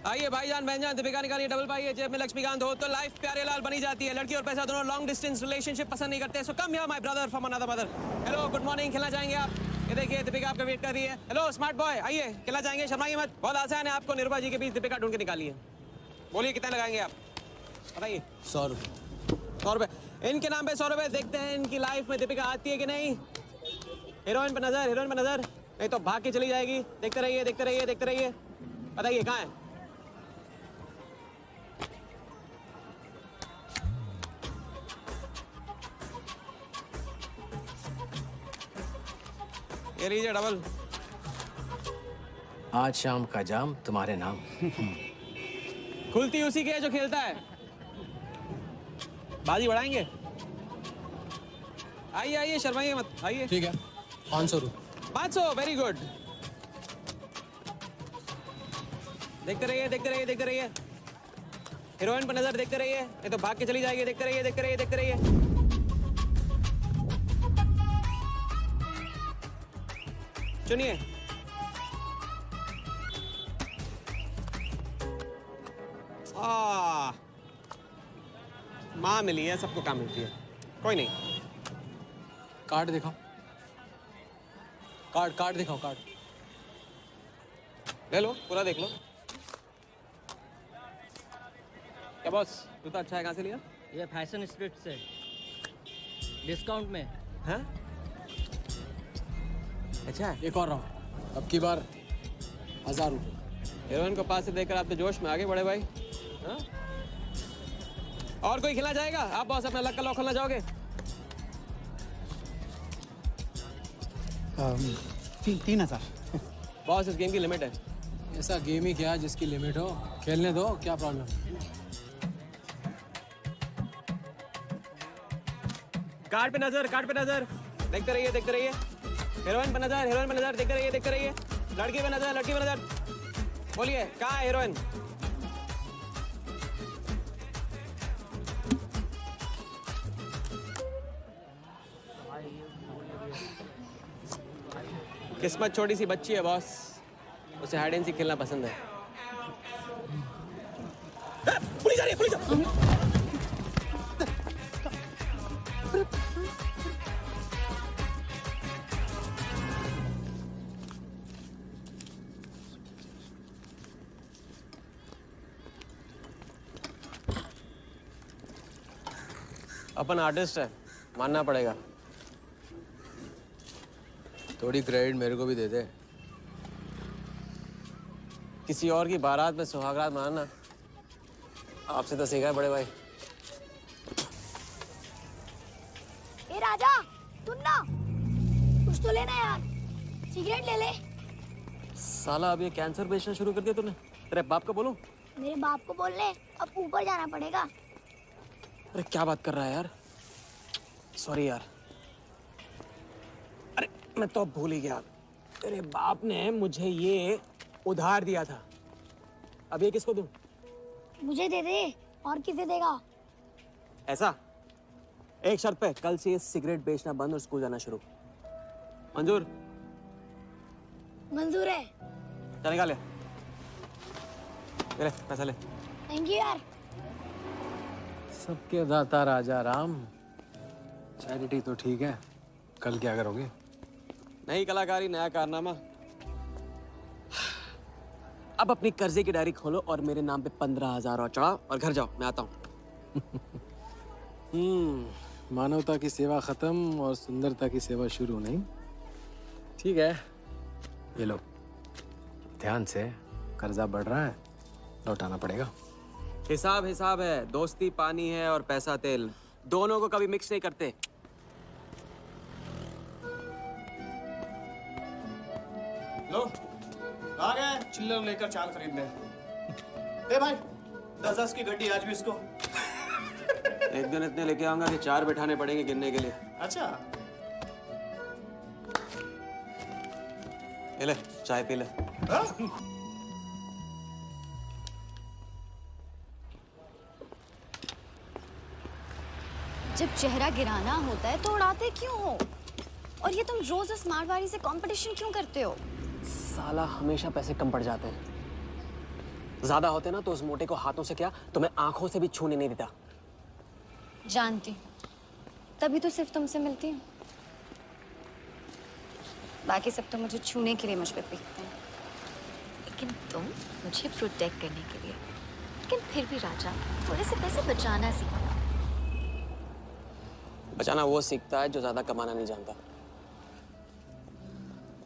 आइए भाईजान बहनजान, दीपिका निकालिए डबल पाई है, जेब में लक्ष्मीकांत हो तो लाइफ प्यारे लाल बनी जाती है। लड़की और पैसा दोनों लॉन्ग डिस्टेंस रिलेशनशिप पसंद नहीं करते। So come here my brother from another mother. Hello good morning, खेलना चाहेंगे आप? ये देखिए दीपिका आपका वेट कर रही है। हेलो स्मार्ट बॉय, आइए खेलना चाहेंगे? शर्माइए मत, बहुत आसान है। आपको निर्भा जी के बीच दीपिका ढूंढ के निकालिए। बोलिए कितना लगाएंगे आप, बताइए। 100 रुपये। 100 रुपये इनके नाम पे 100 रुपये। देखते हैं इनकी लाइफ में दीपिका आती है कि नहीं। हीरोइन पे नजर, हीरोइन पे नजर, नहीं तो भाग के चली जाएगी। देखते रहिए देखते रहिए देखते रहिए, बताइए कहाँ है? ये लीजिए डबल। आज शाम का जाम तुम्हारे नाम। खुलती उसी की है जो खेलता है। बाजी बढ़ाएंगे? आइए आइए, शर्माइए मत, आइए। ठीक है, 500 रुपये। 500, वेरी गुड। देखते रहिए देखते रहिए देखते रहिए, हीरोइन पर नजर, देखते रहिए नहीं तो भाग के चली जाएगी। देखते रहिए देखते रहिए देखते रहिए। सुनिए, माँ मिली है, सबको काम मिलती है, कोई नहीं। कार्ड दिखाओ, कार्ड दिखाओ, कार्ड ले लो, पूरा देख लो। क्या बॉस, जूता अच्छा है, कहाँ से लिया? ये फैशन स्ट्रीट से डिस्काउंट में। हाँ अच्छा है। एक और राउंड, अब की बार 1000 रुपये। हीरोइन को पास से देखकर आप तो जोश में आगे बढ़े भाई। हाँ? और कोई खिला जाएगा? आप बॉस अपना लक का लॉक खोलना चाहोगे? 3000। बॉस इस गेम की लिमिट है। ऐसा गेम ही क्या जिसकी लिमिट हो, खेलने दो, क्या प्रॉब्लम? कार्ड पे नजर, कार्ड पे नजर, देखते रहिए देखते रहिए। हीरोइन पे नजर, हीरोइन पे नजर, देखते रहिए देखते रहिए। लड़की पे नजर, लड़की पे नजर। बोलिए कहाँ है हीरोइन? किस्मत छोटी सी बच्ची है बॉस, उसे हाइड एंड सीक खेलना पसंद है। पुलिस आ रही है, पुलिस! अपन आर्टिस्ट है, मानना पड़ेगा। थोड़ी क्रेडिट मेरे को भी दे दे। किसी और की बारात में सुहागरात मनाना आपसे तो सीखा है बड़े भाई। ए राजा, सुन ना, कुछ तो लेना यार, सिगरेट ले ले। साला अब ये कैंसर बेचना शुरू कर दिया तूने। तेरे बाप को बोलूं? मेरे बाप को बोल ले, अब ऊपर जाना पड़ेगा। अरे क्या बात कर रहा है यार, सॉरी यार। अरे मैं तो अब भूल ही गया, तेरे बाप ने मुझे ये उधार दिया था। अब ये किसको दूं? मुझे दे दे, और किसे देगा? ऐसा एक शर्त पे, कल से ये सिगरेट बेचना बंद और स्कूल जाना शुरू। मंजूर? मंजूर है। चल निकाल ले पैसा ले। थैंक यू यार। सबके दाता राजा राम। चैरिटी तो ठीक है, कल क्या करोगे? नई कलाकारी, नया कारनामा। अब अपनी कर्जे की डायरी खोलो और मेरे नाम पे 15,000 और चढ़ाओ और घर जाओ, मैं आता हूँ। मानवता की सेवा खत्म और सुंदरता की सेवा शुरू नहीं। ठीक है, ये लो, ध्यान से, कर्जा बढ़ रहा है, लौटाना पड़ेगा। हिसाब हिसाब है, दोस्ती पानी है और पैसा तेल, दोनों को कभी मिक्स नहीं करते। लो, आ गए चिल्लर लेकर चाल खरीदने। ए भाई, 10-10 की गड्डी आज भी इसको। एक दिन इतने लेके आऊंगा कि 4 बैठाने पड़ेंगे गिनने के लिए। अच्छा, ये ले, चाय पी ले। हाँ? जब चेहरा गिराना होता है तो उड़ाते क्यों हो? और ये तुम रोज उस मारवाड़ी से कंपटीशन क्यों करते हो? साला हमेशा पैसे कम पड़ जाते हैं। ज्यादा होते ना तो उस मोटे को हाथों से क्या तो मैं आंखों से भी छूने नहीं देता। जानती हूँ, तभी तो सिर्फ तुमसे मिलती हूँ। बाकी सब तो मुझे छूने के लिए मुझ पे पीटते हैं। लेकिन तुम मुझे प्रोटेक्ट करने के लिए। लेकिन फिर भी राजा, थोड़े से पैसे बचाना सीखो। बचाना वो सीखता है जो ज्यादा कमाना नहीं जानता।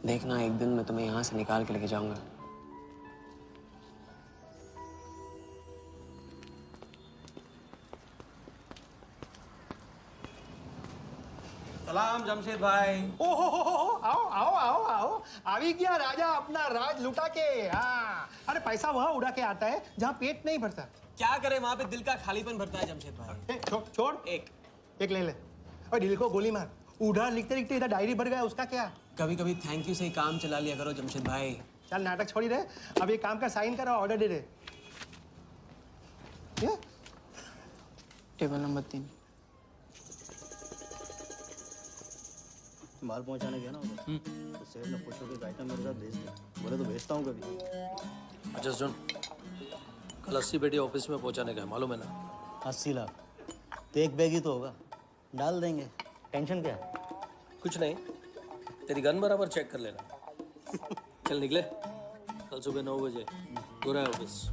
देखना एक दिन मैं तुम्हें यहाँ से निकाल के लेके जाऊंगा। सलाम जमशेद भाई। ओ हो, आओ आओ आओ आओ, आवी गया राजा अपना राज लुटा के। हाँ, अरे पैसा वहाँ उड़ा के आता है जहाँ पेट नहीं भरता। क्या करे, वहां पे दिल का खालीपन भरता है जमशेद भाई। छोड़ एक ले ले और दिल को गोली मार। उधर लिखते लिखते इधर डायरी भर गया, उसका क्या। कभी कभी थैंक यू से ही काम चला लिया करो जमशेद भाई। चल नाटक छोड़ी रहे, अब ये काम का साइन करो, ऑर्डर दे दे। Table number 3। माल पहुंचाने गया ना उधर, तो सेठ ने खुश होकर आइटम मेरे साथ भेज दिया। बोले तो भेजता हूँ कभी। अच्छा सुन, कल 80 पेटी ऑफिस में पहुंचाने गए, मालूम है ना? 80 लाख तो एक बैग ही तो होगा, डाल देंगे, टेंशन क्या है। कुछ नहीं, तेरी गन बराबर चेक कर लेना। चल निकले, कल सुबह 9 बजे पूरा है ऑफिस।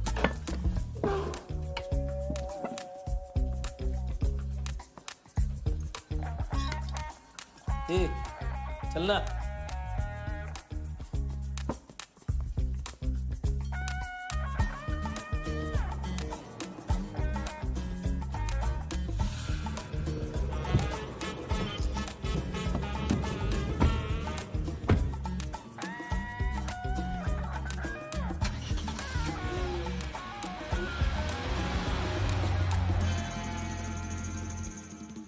चलना।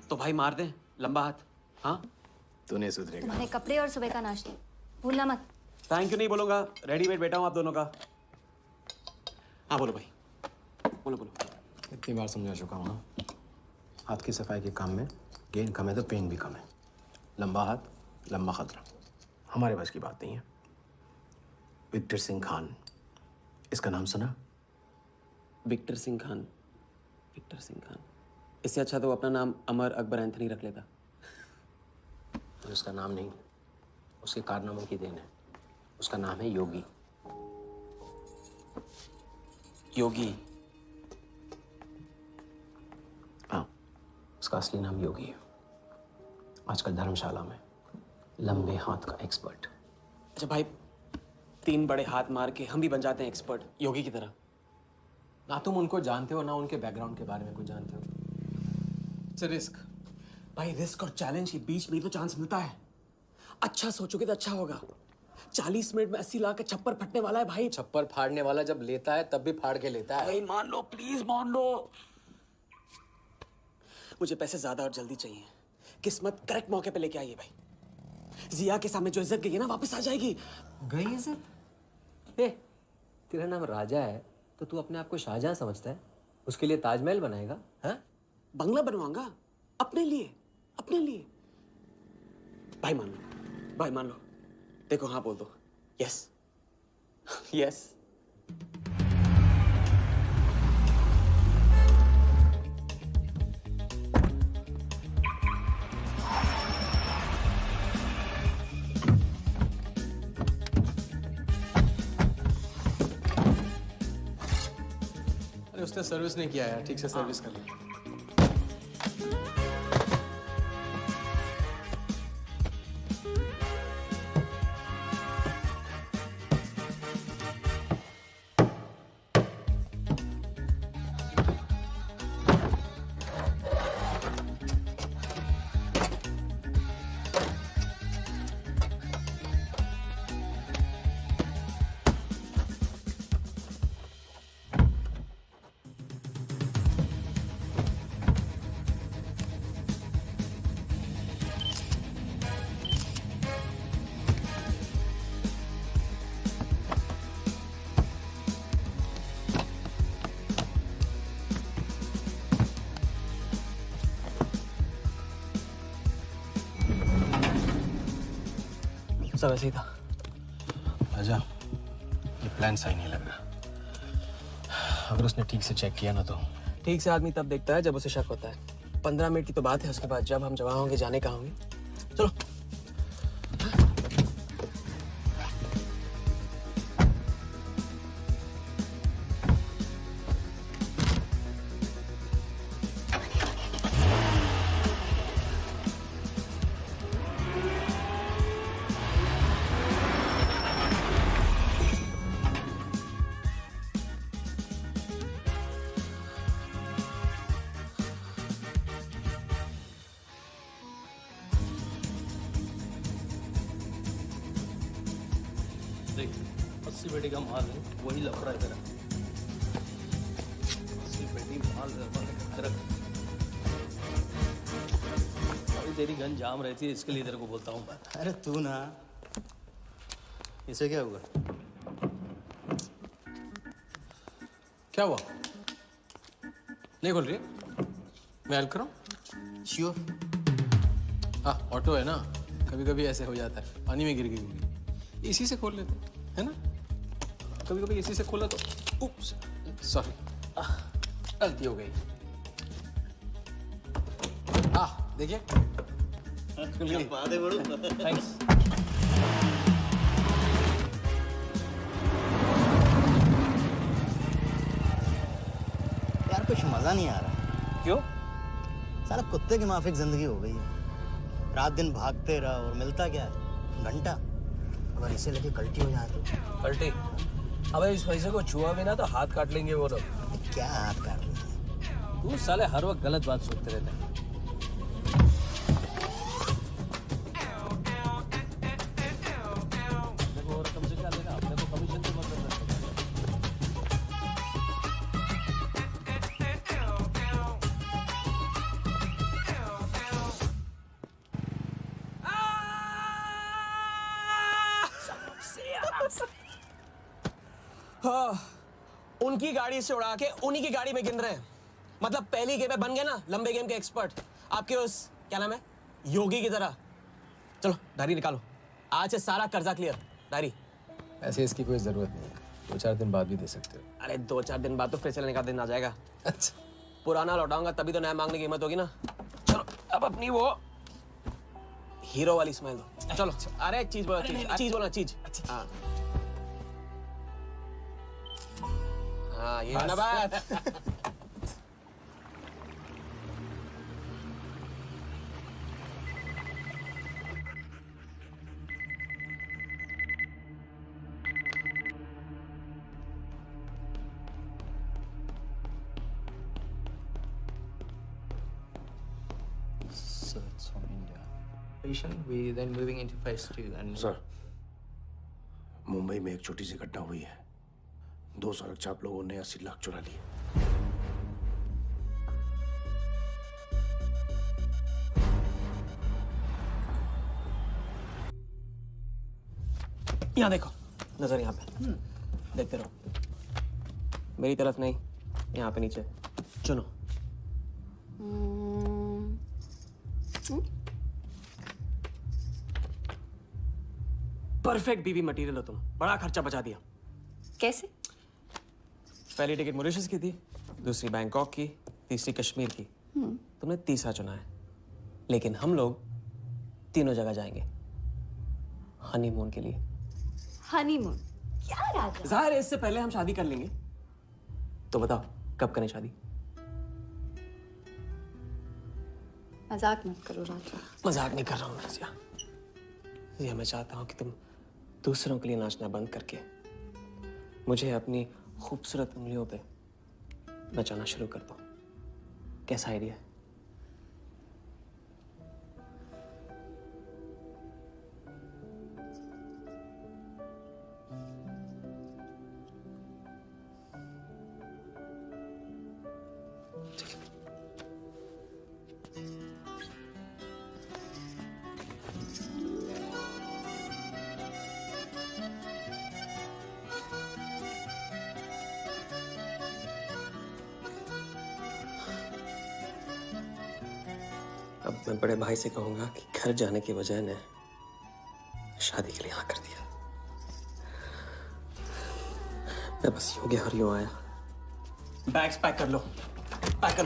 तो भाई मार दे लंबा हाथ। हाँ तू नहीं सुधरेगा। तुम्हारे कपड़े और सुबह का नाश्ता भूलना मत। थैंक यू नहीं बोलूंगा, रेडीमेड बैठा हूँ आप दोनों का। हाँ बोलो भाई, बोलो बोलो। इतनी बार समझा चुका हूँ ना, हाथ की सफाई के काम में गेन कम है तो पेन भी कम है। लंबा हाथ लंबा खतरा, हमारे बस की बात नहीं है। विक्टर सिंह खान, इसका नाम सुना? Victor Singh Khan, Victor Singh Khan. इससे अच्छा तो अपना नाम अमर अकबर एंथनी रख लेता। तो उसका नाम नहीं, उसके कारनामों की देन है। उसका नाम है योगी। योगी? हाँ, उसका असली नाम योगी है। आजकल धर्मशाला में लंबे हाथ का एक्सपर्ट। अच्छा भाई, 3 बड़े हाथ मार के हम भी बन जाते हैं एक्सपर्ट योगी की तरह। ना तुम उनको जानते हो ना उनके बैकग्राउंड के बारे में कुछ जानते हो। It's a risk. भाई रिस्क और चैलेंज के बीच में तो चांस मिलता है। अच्छा सोचोगे तो अच्छा होगा। 40 मिनट में 80 लाख का छप्पर फटने वाला है भाई। छप्पर फाड़ने वाला जब लेता है तब भी फाड़ के लेता है। भाई मान लो, प्लीज मान लो। मुझे पैसे ज्यादा और जल्दी चाहिए। किस्मत करेक्ट मौके पे लेके आई है भाई। जिया के सामने जो इज्जत गई है ना, वापस आ जाएगी। गई इज्जत? तेरा नाम राजा है तो तू अपने आप को शाहजहां समझता है? उसके लिए ताजमहल बनाएगा? हाँ, बंगला बनवाऊंगा अपने लिए, अपने लिए। भाई मान लो, भाई मान लो। देखो हाँ बोल दो। Yes yes. अरे उसने सर्विस नहीं किया यार, ठीक से सर्विस कर लिया। सब ऐसे ही था। राजा, ये प्लान सही नहीं लग रहा। अगर उसने ठीक से चेक किया ना तो। ठीक से आदमी तब देखता है जब उसे शक होता है। 15 मिनट की तो बात है, उसके बाद जब हम जवां होंगे जाने कहाँ होंगे। चलो। देख 80 पेटी का माल है, वही लफड़ा है तेरा। 80 पेटी माल तेरा। अभी तेरी गन जाम रहती है, इसके लिए तेरे को बोलता हूँ मैं। अरे तू ना, इसे क्या हुआ? क्या हुआ? नहीं खोल रही? मैं हेल्प करूं? श्योर। हाँ, ऑटो है ना, कभी कभी ऐसे हो जाता है, पानी में गिर गई होगी। इसी से खोल लेते है ना? कभी कभी इसी से खोला तो उप्स, सॉरी, गलती हो गई। देखिए, बात है बड़ू। थैंक्स। यार कुछ मजा नहीं आ रहा। क्यों? साला कुत्ते की माफिक जिंदगी हो गई है। रात दिन भागते रहो और मिलता क्या है? घंटा। अगर इसे लेके कल्टी हो जाए तो? कल्टी? अबे इस पैसे को छुआ भी ना तो हाथ काट लेंगे वो लोग। क्या हाथ काट लेंगे? तू साले हर वक्त गलत बात सोचते रहते हैं। देखो और कम से क्या लेगा, अपने को कमीशन तो मत देना। उनकी गाड़ी से उड़ा के उन्हीं की गाड़ी में गिन रहे हैं। मतलब पहली गेम में बन गए ना लंबे गेम के एक्सपर्ट। आपके उस क्या नाम है योगी की तरह। चलो डायरी निकालो, आज से सारा कर्जा क्लियर। डायरी। ऐसे इसकी कोई जरूरत नहीं है, 2-4 दिन बाद भी दे सकते हो। अरे 2-4 दिन बाद तो फिर से लेने का दिन आ जाएगा। अच्छा, पुराना लौटाऊंगा तभी तो नया मांगने की हिम्मत होगी ना। चलो अब अपनी वो हीरो वाली स्माइल दो। चलो अरे चीज बोलो, चीज बोलो, चीज। हाँ हाँ, ये है ना बात। So it's from India. We then moving into phase 2 and sir, Mumbai में एक छोटी सी घटना हुई है। 2 सड़क चाप लोगों ने 80 लाख चुरा लिए। यहाँ देखो, नजर यहाँ पे। देखते रहो, मेरी तरफ नहीं, यहाँ पे नीचे। चुनो। परफेक्ट बीवी मटेरियल हो तुम, बड़ा खर्चा बचा दिया। कैसे? पहली टिकट मॉरिशस की थी, दूसरी बैंकॉक की, तीसरी कश्मीर की। तुमने तीसरा चुना है, लेकिन हम लोग तीनों जगह जाएंगे हनीमून के लिए। हनीमून? क्या राजा? जाहिर है इससे पहले हम शादी कर लेंगे। तो बताओ कब करें शादी? मजाक मत करो राजा। मजाक नहीं कर रहा हूँ रज़िया। ये मैं चाहता हूँ कि तुम दूसरों के लिए नाचना बंद करके मुझे अपनी खूबसूरत उंगलियों पे नचाना शुरू कर दो। कैसा आइडिया है? अब मैं बड़े भाई से कहूंगा कि घर जाने की बजाय ने शादी के लिए हाँ कर दिया। मैं बस यूं गया और यूं आया। बैग्स पैक कर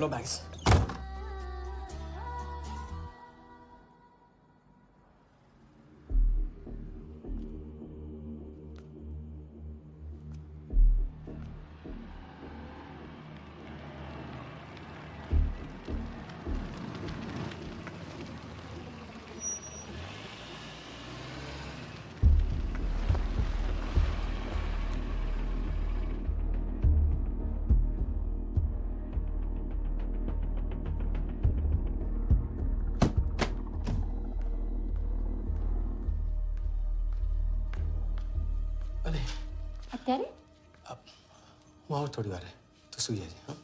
लो बैग्स। અત્યારે वहाँ और थोड़ी बार है तो सो जाइए। हाँ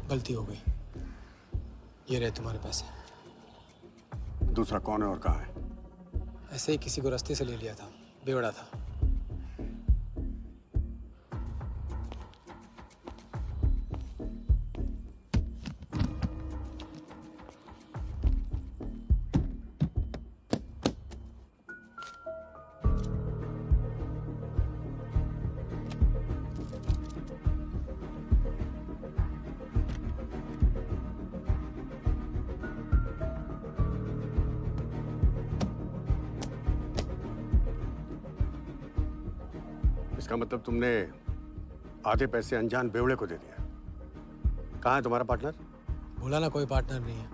गलती हो गई। ये रहे तुम्हारे पैसे। दूसरा कौन है और कहाँ है? ऐसे ही किसी को रास्ते से ले लिया था, बेवड़ा था। इसका मतलब तुमने आधे पैसे अनजान बेवड़े को दे दिया। कहाँ है तुम्हारा पार्टनर? बोला ना कोई पार्टनर नहीं है।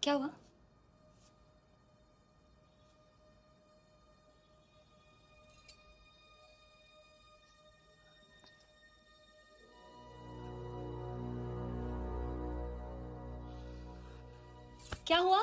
क्या हुआ? क्या हुआ?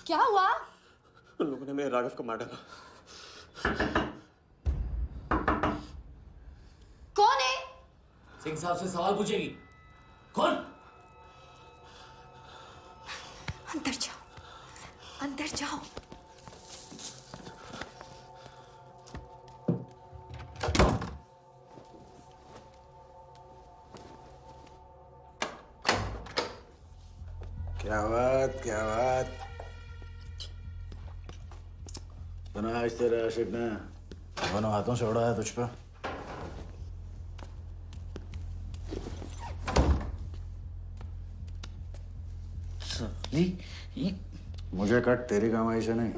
क्या हुआ? उन लोगों ने मेरे राघव को मार डाला। कौन है? सिंह साहब से सवाल पूछेगी। कौन? अंदर जाओ, अंदर जाओ। क्या बात, क्या बात। सुना आज तेरे आशिक ने दोनों हाथों से उड़ाया तुझ पर। मुझे कट तेरी कमाई से नहीं,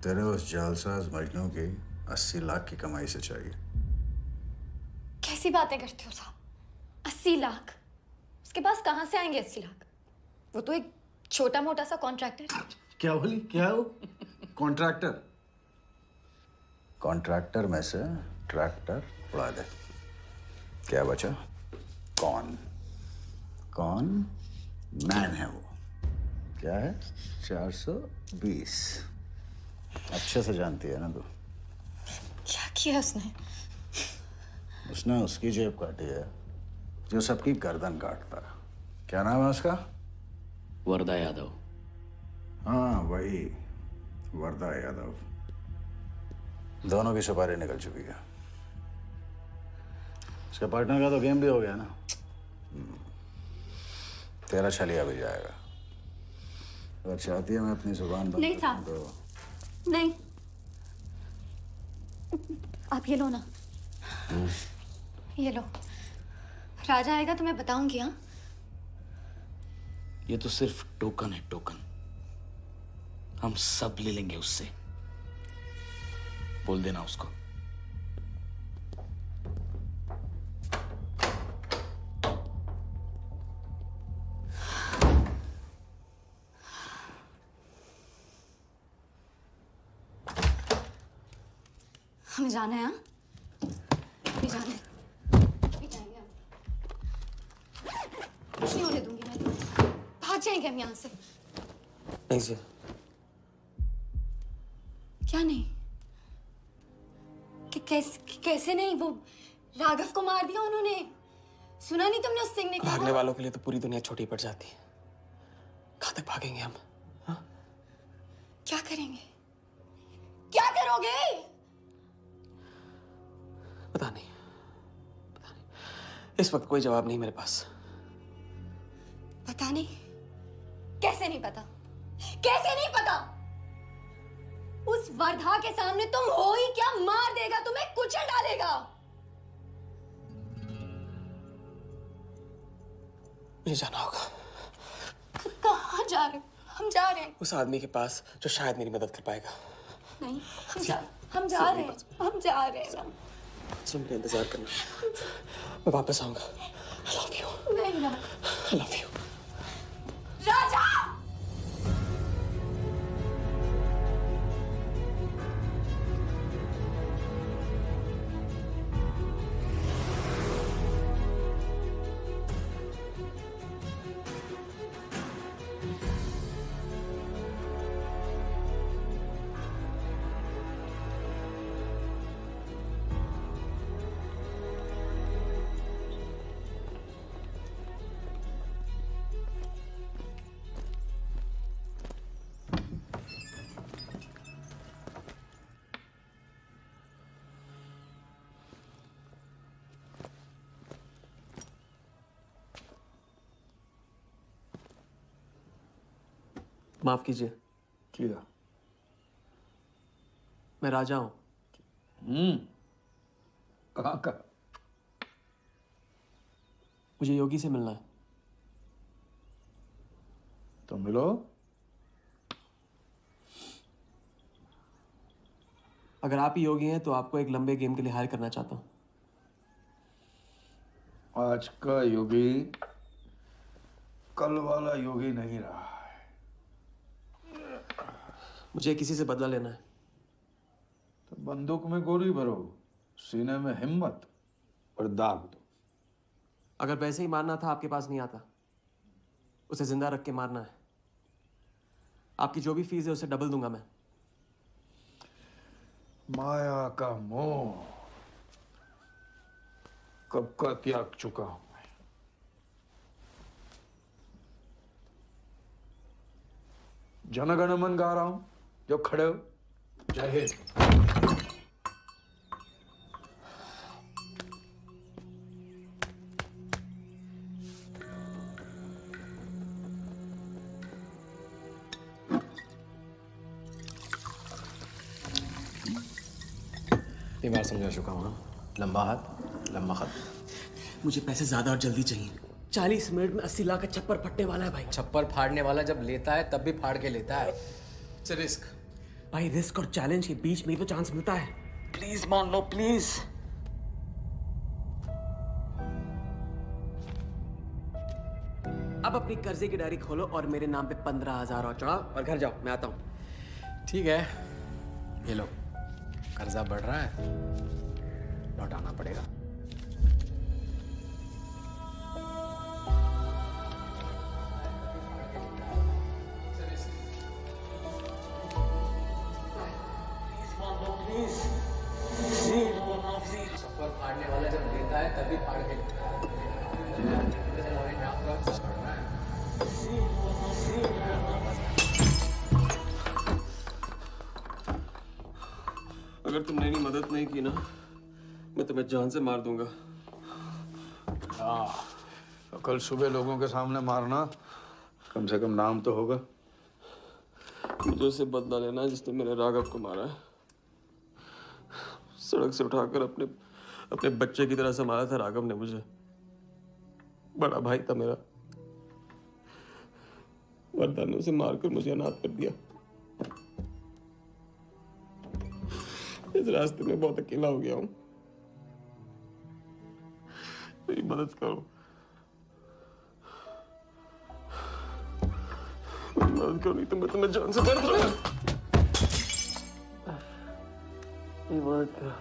तेरे उस जालसाज मजनू की 80 लाख की कमाई से चाहिए। कैसी बातें करते हो साहब? 80 लाख? उसके पास कहाँ से आएंगे 80 लाख? वो तो एक छोटा मोटा सा कॉन्ट्रैक्टर है। क्या बोली? क्या हो? कॉन्ट्रैक्टर? कॉन्ट्रैक्टर में से ट्रैक्टर उड़ा दे। क्या बचा? कौन? कौन मैन है वो? क्या है? 420। अच्छे से जानती है ना तू? क्या किया उसने? उसने उसकी जेब काटी है जो सबकी गर्दन काटता है। क्या नाम है उसका? वरदा यादव। हाँ वही वरदा यादव। दोनों की सुपारी निकल चुकी है। उसके पार्टनर का तो गेम भी हो गया ना। तेरा छलिया भी जाएगा। अगर चाहती है मैं अपनी जुबान बंद नहीं रखूं साहब। तो नहीं, आप ये लो ना, ये लो। राजा आएगा तो मैं बताऊंगी। हाँ, ये तो सिर्फ टोकन है, टोकन। हम सब ले लेंगे उससे। बोल देना उसको। हमें जाना है। हाँ, भी जाना है। भी जाएंगे हम। कुछ नहीं होने दूंगी मैं। भाग जाएंगे हम यहाँ से। नहीं सर। क्या नहीं? कैसे नहीं? वो राघव को मार दिया उन्होंने। सुना नहीं तुमने उस सिंह ने क्या? भागने वालों के लिए तो पूरी दुनिया छोटी पड़ जाती है। कहाँ तक भागेंगे हम? हाँ? क्या करेंगे? क्या करोगे? पता नहीं। इस वक्त कोई जवाब नहीं मेरे पास। पता नहीं? कैसे नहीं पता? कैसे नहीं पता? उस वर्धा के सामने तुम हो ही क्या? मार देगा, तुम्हें कुचल डालेगा। मुझे जाना होगा। कहाँ जा रहे हो? हम जा रहे हैं। उस आदमी के पास जो शायद मेरी मदद कर पाएगा। नहीं, हम जा रहे हैं। हम जा रहे हैं। सुन मेरा इंतजार करना। मैं वापस आऊंगा। I love you. नहीं ना। I love you. राजा! माफ कीजिए। किया। मैं राजा हूं। कहाँ का? मुझे योगी से मिलना है। तो मिलो। अगर आप ही योगी हैं तो आपको एक लंबे गेम के लिए हायर करना चाहता हूं। आज का योगी कल वाला योगी नहीं रहा। मुझे किसी से बदला लेना है। तो बंदूक में गोली भरो, सीने में हिम्मत और दाग दो। अगर वैसे ही मारना था आपके पास नहीं आता। उसे जिंदा रख के मारना है। आपकी जो भी फीस है उसे डबल दूंगा मैं। माया का मोह कब का त्याग चुका हूं मैं। जनगण मन गा रहा हूं, जो खड़े हो। जय हिंद। ये बार समझा चुका हूँ। लंबा हाथ लंबा खत। मुझे पैसे ज्यादा और जल्दी चाहिए। 40 मिनट में 80 लाख का छप्पर फटने वाला है भाई। छप्पर फाड़ने वाला जब लेता है तब भी फाड़ के लेता है। It's risk. भाई रिस्क और चैलेंज के बीच में ही तो चांस मिलता है। प्लीज मान लो प्लीज। अब अपनी कर्जे की डायरी खोलो और मेरे नाम पे 15,000 और चढ़ाओ और घर जाओ। मैं आता हूँ। ठीक है, ये लो। कर्जा बढ़ रहा है, लौटाना पड़ेगा। छप्पर फाड़ने वाला जब लेता है तभी फाड़ के लेता है। अगर तुमने मेरी मदद नहीं की ना, मैं तुम्हें जान से मार दूंगा। हाँ, तो कल सुबह लोगों के सामने मारना, कम से कम नाम तो होगा। मुझे उससे बदला लेना जिसने मेरे राघव को मारा है। सड़क से उठाकर अपने बच्चे की तरह संभाला था राघव ने मुझे। बड़ा भाई था मेरा, वरदान ने उसे मारकर मुझे अनाथ कर दिया। इस रास्ते में बहुत अकेला हो गया हूँ। मेरी मदद करो, मेरी मदद करो, नहीं तो मैं तुम्हें जान से मार दूंगा। मेरी मदद करो।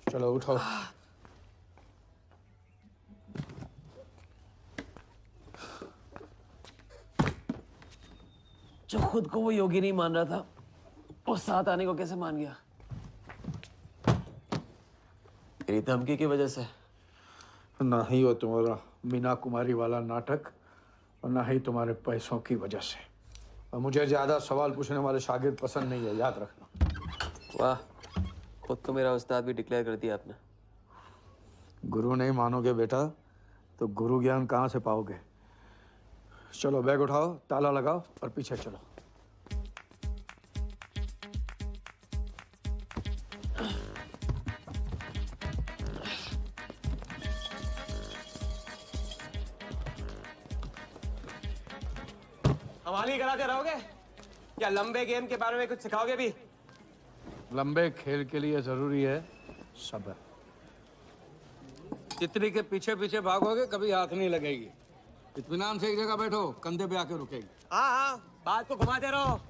चलो उठो। जो खुद को वो योगी नहीं मान रहा था, वो साथ आने को कैसे मान गया? तेरी धमकी की वजह से। ना ही वो तुम्हारा मीना कुमारी वाला नाटक और ना ही तुम्हारे पैसों की वजह से। और मुझे ज्यादा सवाल पूछने वाले शागिर्द पसंद नहीं है, याद रखना। वाह, खुद को मेरा उस्ताद भी डिक्लेयर कर दिया आपने। गुरु नहीं मानोगे बेटा तो गुरु ज्ञान कहाँ से पाओगे। चलो बैग उठाओ, ताला लगाओ और पीछे चलो। हमारी कराते रहोगे या लंबे गेम के बारे में कुछ सिखाओगे भी? लंबे खेल के लिए जरूरी है सब्र। तितली के पीछे पीछे भागोगे कभी हाथ नहीं लगेगी। इत्मीनान से एक जगह बैठो, कंधे पे आके रुकेगी। हाँ हाँ, बात को घुमाते रहो।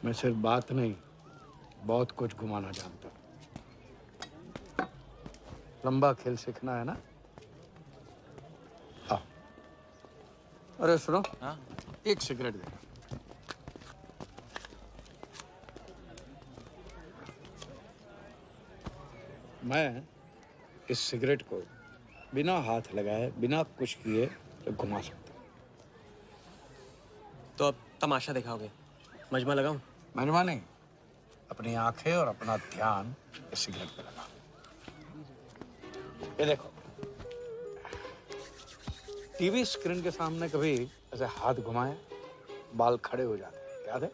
मैं सिर्फ बात नहीं, बहुत कुछ घुमाना जानता हूँ। लंबा खेल सीखना है ना? हाँ। अरे सुनो, हाँ? एक सिगरेट देना। मैं इस सिगरेट को बिना हाथ लगाए, बिना कुछ किए तो घुमा सकता हूँ। तो अब तमाशा दिखाओगे? मजमा लगाऊं? मजमा नहीं, अपनी आंखें और अपना ध्यान इस सिगरेट पे लगा। ये देखो, टीवी स्क्रीन के सामने कभी ऐसे हाथ घुमाए बाल खड़े हो जाते हैं, याद है?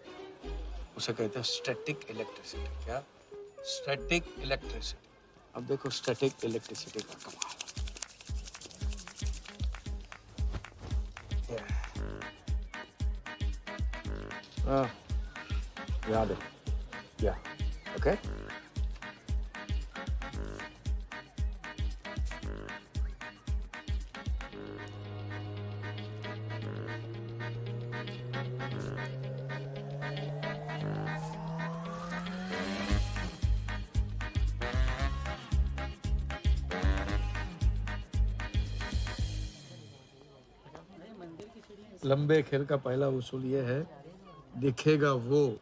उसे कहते हैं स्टैटिक इलेक्ट्रिसिटी। क्या? Static electricity. अब देखो स्टैटिक इलेक्ट्रिसिटी का कमाल। याद है? या ओके। लंबे खेल का पहला उसूल ये है, दिखेगा वो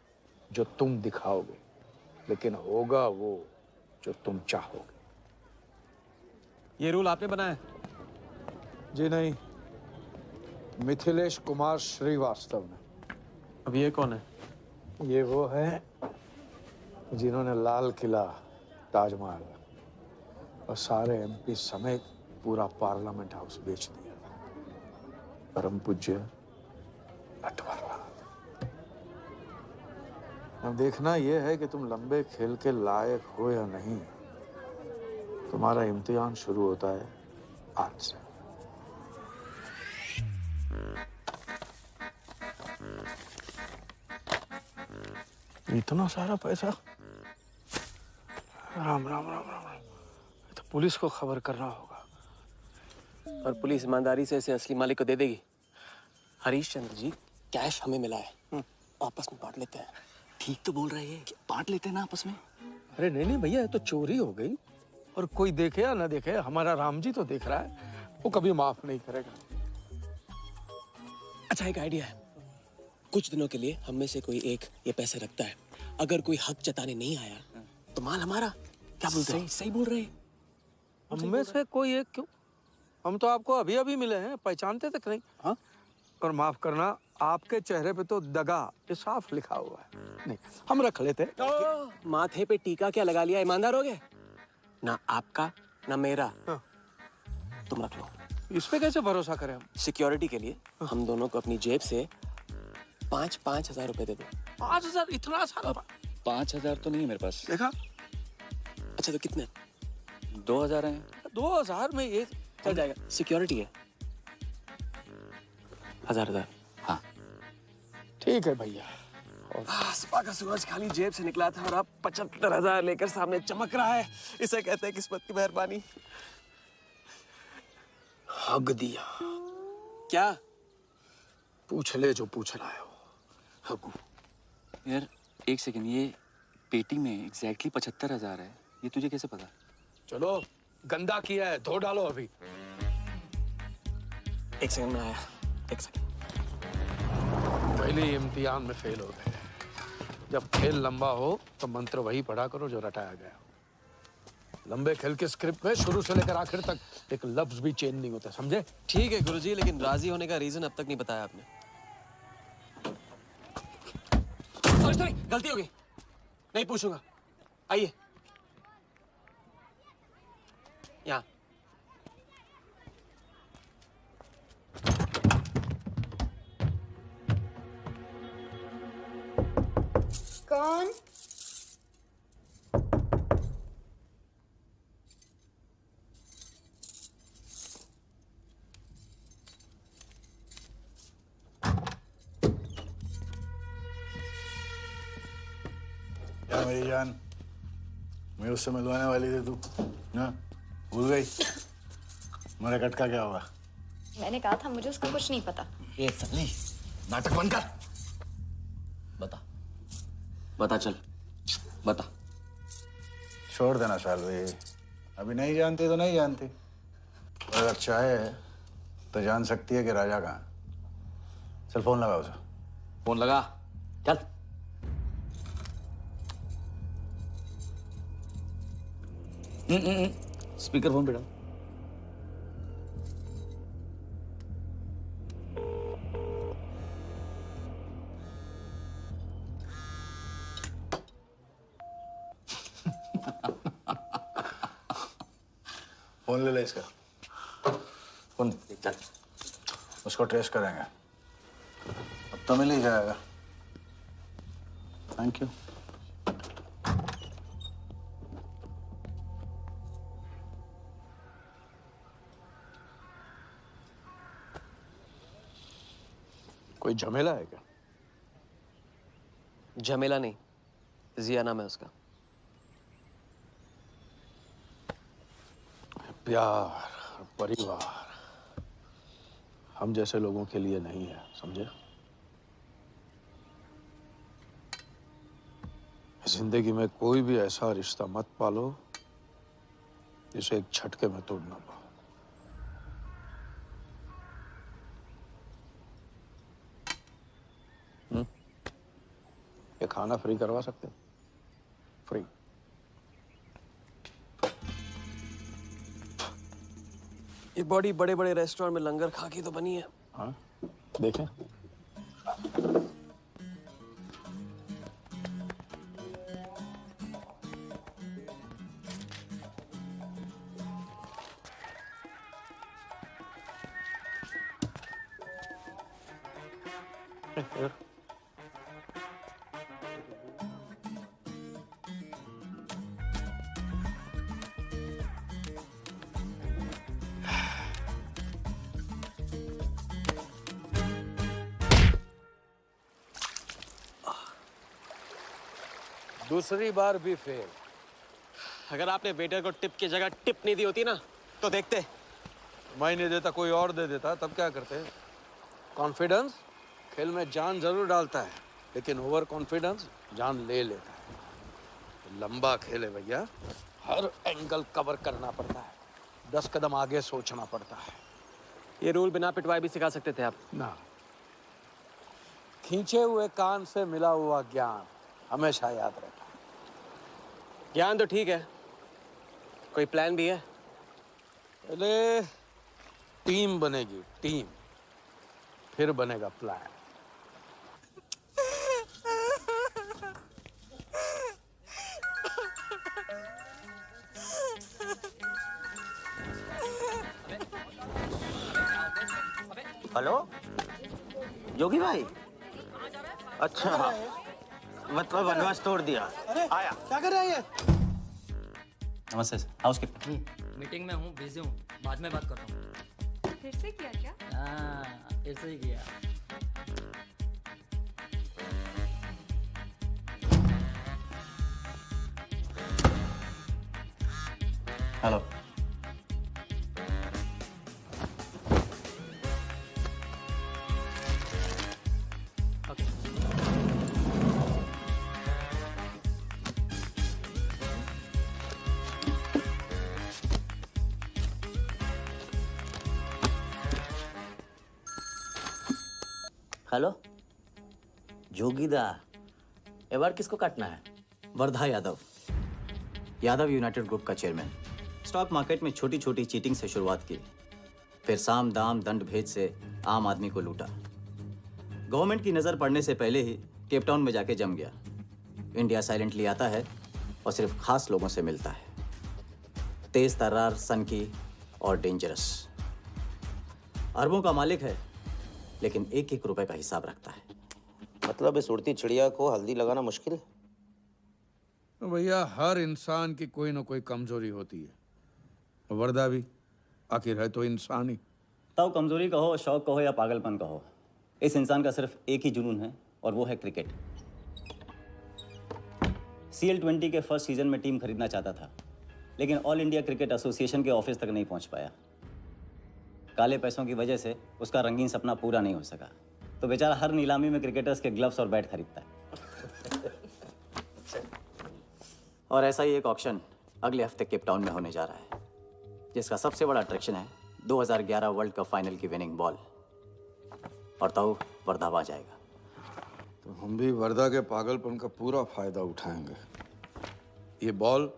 जो तुम दिखाओगे, लेकिन होगा वो जो तुम चाहोगे। ये रूल आपने बनाया? जी नहीं, मिथिलेश कुमार श्रीवास्तव ने। अब ये कौन है? ये वो है जिन्होंने लाल किला, ताजमहल और सारे एमपी समेत पूरा पार्लियामेंट हाउस बेच दिया था। परम पूज्य नटवरलाल। अब देखना यह है कि तुम लंबे खेल के लायक हो या नहीं। तुम्हारा इम्तिहान शुरू होता है आज से। इतना सारा पैसा? राम राम राम राम राम। तो पुलिस को खबर करना होगा। और पुलिस ईमानदारी से इसे असली मालिक को दे देगी। हरीश चंद्र जी, कैश हमें मिला है, आपस में बांट लेते हैं। ठीक तो बोल रहे हैं, बांट लेते हैं ना आपस में। अरे नहीं नहीं भैया, ये तो चोरी हो गई। और कोई देखे या ना देखे, हमारा राम जी तो देख रहा है, वो कभी माफ नहीं करेगा। अच्छा, एक आइडिया है। कुछ दिनों के लिए हम में से कोई एक ये पैसे रखता है, अगर कोई हक जताने नहीं आया तो माल हमारा। क्या बोलते हो? सही बोल रहे हैं। हम में से कोई एक क्यों? हम तो आपको अभी अभी मिले हैं, पहचानते तक नहीं। हाँ? और माफ करना, आपके चेहरे पे तो दगा ये साफ लिखा हुआ है। नहीं, हम रख लेते। माथे पे टीका क्या लगा लिया, ईमानदार हो गए? ना आपका ना मेरा। तुम रख लो। इस पे कैसे भरोसा करें हम? सिक्योरिटी के लिए हम दोनों को अपनी जेब से 5,000 रुपए दे दो। 5,000? इतना सारा? 5,000 तो नहीं है मेरे पास। देखा? अच्छा तो कितने? 2,000 हैं। 2,000 में ये चल जाएगा। सिक्योरिटी है 1,000। हाँ ठीक है भैया। सुबह का सूरज खाली जेब से निकला था और अब 75,000 लेकर सामने चमक रहा है। इसे कहते हैं किस्मत की मेहरबानी। हग दिया। क्या? पूछ ले जो पूछ रहा है वो। हगू। यार एक सेकंड, ये पेटी में एग्जैक्टली 75,000 है, ये तुझे कैसे पता? चलो गंदा किया है, धो डालो अभी। एक सेकंड में आया। एक सेकंड। पहले ही इम्तिहान में फेल हो गए। जब खेल लंबा हो तो मंत्र वही पढ़ा करो जो रटाया गया। लंबे खेल के स्क्रिप्ट में शुरू से लेकर आखिर तक एक लफ्ज भी चेंज नहीं होता, समझे? ठीक है गुरुजी, लेकिन राजी होने का रीजन अब तक नहीं बताया आपने। सॉरी, गलती हो गई, नहीं पूछूंगा। आइए यहाँ। कौन? क्या मेरी जान, मैं उससे मिलवाने वाली थी तू ना, भूल गई? मेरा कटका क्या होगा? मैंने कहा था मुझे उसका कुछ नहीं पता। ये सन्नी, नाटक बंद कर। बता चल, बता। छोड़ देना सालवी, अभी नहीं जानती तो नहीं जानती, और अगर चाहे तो जान सकती है कि राजा कहाँ। चल फोन लगा उसे। फोन लगा, चल। स्पीकर फोन पे डाल। फोन ले ले इसका, फोन चल, उसको ट्रेस करेंगे, अब तो मिल ही जाएगा। Thank you. कोई झमेला है क्या? झमेला नहीं, जिया नाम है उसका। प्यार, परिवार हम जैसे लोगों के लिए नहीं है, समझे? जिंदगी में कोई भी ऐसा रिश्ता मत पालो जिसे एक झटके में तोड़ ना पाओ। ये खाना फ्री करवा सकते? फ्री। ये बॉडी बड़े बड़े रेस्टोरेंट में लंगर खा के तो बनी है। हाँ, देखें। दूसरी बार भी फेल। अगर आपने वेटर को टिप की जगह टिप नहीं दी होती ना तो देखते। मैं नहीं देता, कोई और दे देता, तब क्या करते? कॉन्फिडेंस खेल में जान जरूर डालता है, लेकिन ओवर कॉन्फिडेंस जान ले लेता है। लंबा खेल है भैया, हर एंगल कवर करना पड़ता है, 10 कदम आगे सोचना पड़ता है। ये रूल बिना पिटवाए भी सिखा सकते थे आप ना। खींचे हुए कान से मिला हुआ ज्ञान हमेशा याद रखना। ज्ञान तो ठीक है, कोई प्लान भी है? पहले टीम बनेगी, टीम, फिर बनेगा प्लान। हेलो जोगी भाई, अच्छा मतलब वनवास तोड़ दिया। आया क्या कर रहे हैं ये? नमस्ते सर, हाउसकीपर। मीटिंग में हूँ, बिजी हूँ, बाद में बात करता हूँ। फिर से किया क्या? हाँ, फिर से ही किया। हेलो। हेलो जोगीदा, ए बार किसको काटना है? वर्धा यादव, यादव यूनाइटेड ग्रुप का चेयरमैन। स्टॉक मार्केट में छोटी छोटी चीटिंग से शुरुआत की, फिर साम दाम दंड भेद से आम आदमी को लूटा। गवर्नमेंट की नज़र पड़ने से पहले ही केप टाउन में जाके जम गया। इंडिया साइलेंटली आता है और सिर्फ खास लोगों से मिलता है। तेज तर्रार, सनकी और डेंजरस। अरबों का मालिक है, लेकिन एक एक रुपए का हिसाब रखता है। मतलब इस उड़ती चिड़िया को हल्दी लगाना मुश्किल है? तो भैया हर इंसान की कोई ना कोई कमजोरी होती है। वर्दा भी आखिर है तो इंसान ही। ताऊ कमजोरी कहो, शौक कहो या पागलपन कहो, इस इंसान का सिर्फ एक ही जुनून है और वो है क्रिकेट। CL20 के फर्स्ट सीजन में टीम खरीदना चाहता था, लेकिन ऑल इंडिया क्रिकेट एसोसिएशन के ऑफिस तक नहीं पहुंच पाया। काले पैसों की वजह से उसका रंगीन सपना पूरा नहीं हो सका, तो बेचारा हर नीलामी में क्रिकेटर्स के ग्लव्स और बैट खरीदता है। और ऐसा ही एक ऑक्शन अगले हफ्ते केप टाउन में होने जा रहा है, जिसका सबसे बड़ा अट्रैक्शन है 2011 वर्ल्ड कप फाइनल की विनिंग बॉल। और ताऊ वर्धा आ जाएगा। तो हम भी वर्दा के पागलपन का पूरा फायदा उठाएंगे। ये बॉल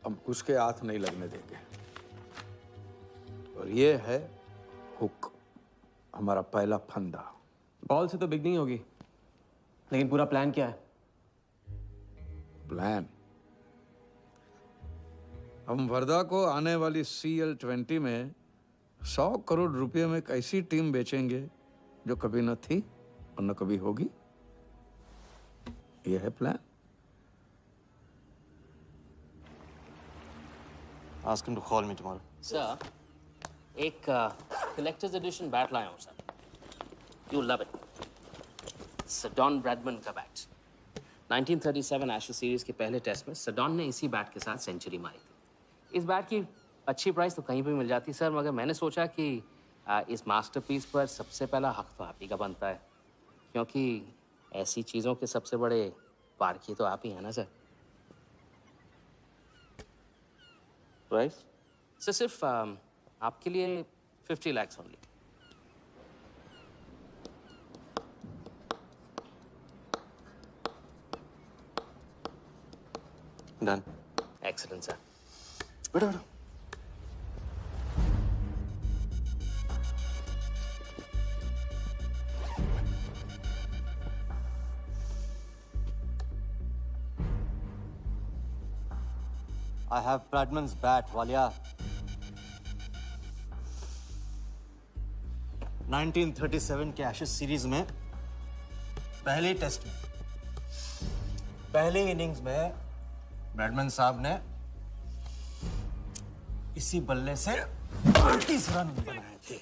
हम उसके हाथ नहीं लगने देंगे। और ये है हुक, हमारा पहला फंदा। बॉल से तो बिग नहीं होगी, लेकिन पूरा प्लान क्या है? प्लान, हम वर्धा को आने वाली CL20 में 100 करोड़ रुपए में एक ऐसी टीम बेचेंगे जो कभी न थी और न कभी होगी। यह है plan. Ask him to call me tomorrow. Sir, एक कलेक्टर्स एडिशन बैट लाया हूँ sir. You love it. Sir Don Bradman का बैट। 1937 एशेज सीरीज के पहले टेस्ट में सडॉन ने इसी बैट के साथ सेंचुरी मारी थी। इस बैट की अच्छी प्राइस तो कहीं भी मिल जाती सर, मगर मैंने सोचा कि इस मास्टरपीस पर सबसे पहला हक तो आप ही का बनता है, क्योंकि ऐसी चीज़ों के सबसे बड़े पारखी तो आप ही हैं ना सर। प्राइस सर सिर्फ आपके लिए 50 lakhs only. Done. Excellent, sir. बैठो बैठो। I have Bradman's bat, Walia. 1937 के एशेज सीरीज में पहले टेस्ट में पहले इनिंग्स में ब्रैडमैन साहब ने इसी बल्ले से 38 रन बनाए थे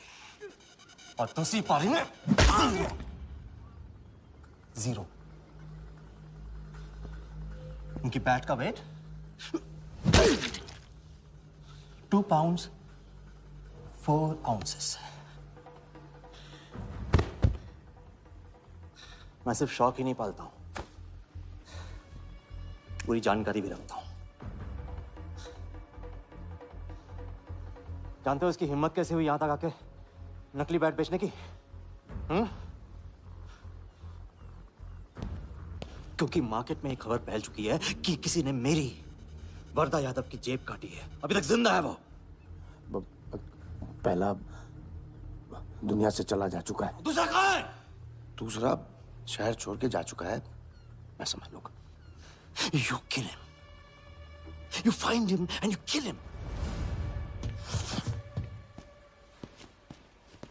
और दूसरी पारी में जीरो। उनकी बैट का वेट 2 pounds 4 ounces। मैं सिर्फ शौक ही नहीं पालता हूं, पूरी जानकारी भी रखता हूं। जानते हो इसकी हिम्मत कैसे हुई यहां तक आके नकली बैट बेचने की? क्योंकि मार्केट में एक खबर फैल चुकी है कि किसी ने मेरी वरदा यादव की जेब काटी है। अभी तक जिंदा है वो। पहला दुनिया से चला जा चुका है, दूसरा कहाँ है? दूसरा शहर छोड़ के जा चुका है, मैं समझ लूंगा। You kill him. You find him and you kill him.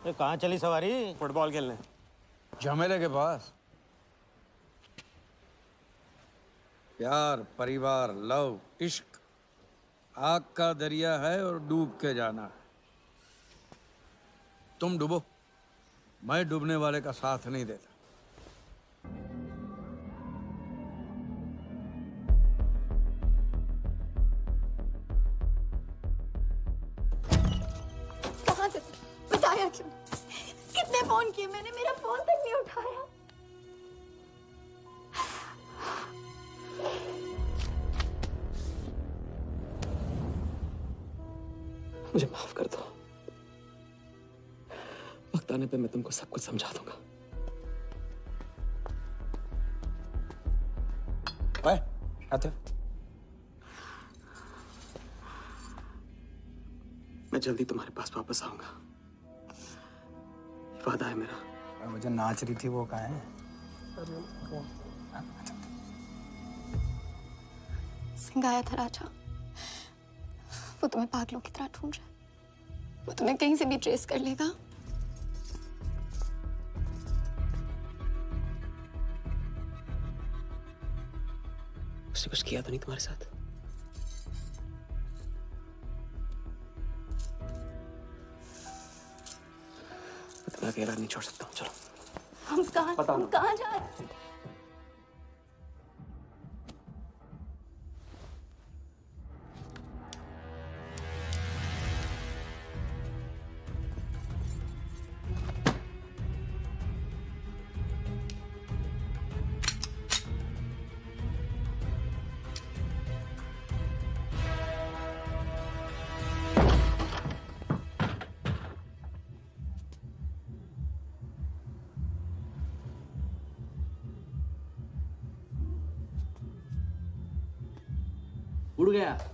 ये कहाँ चली सवारी? फुटबॉल खेलने। झमेले के पास। प्यार, परिवार, लव, इश्क आग का दरिया है और डूब के जाना है। तुम डूबो, मैं डूबने वाले का साथ नहीं देता। कहाँ से बताया क्यों? कितने फोन किए मैंने, मेरा फोन तक नहीं उठाया। मुझे माफ कर दो। वक्त आने पे मैं तुमको सब कुछ समझा दूंगा। ओए, आते हो? मैं जल्दी तुम्हारे पास वापस आऊंगा, वादा है मेरा। वो जो नाच रही थी वो कहाँ है? सिंह आया था राजा, वो तुम्हें पागलों की तरह ढूंढ रहा है। वो तुम्हें कहीं से भी ट्रेस कर लेगा। उसने कुछ किया तो नहीं तुम्हारे साथ? मैं तुम्हें अकेला नहीं छोड़ सकता हूँ। चलो। हम कहाँ जा रहे हैं?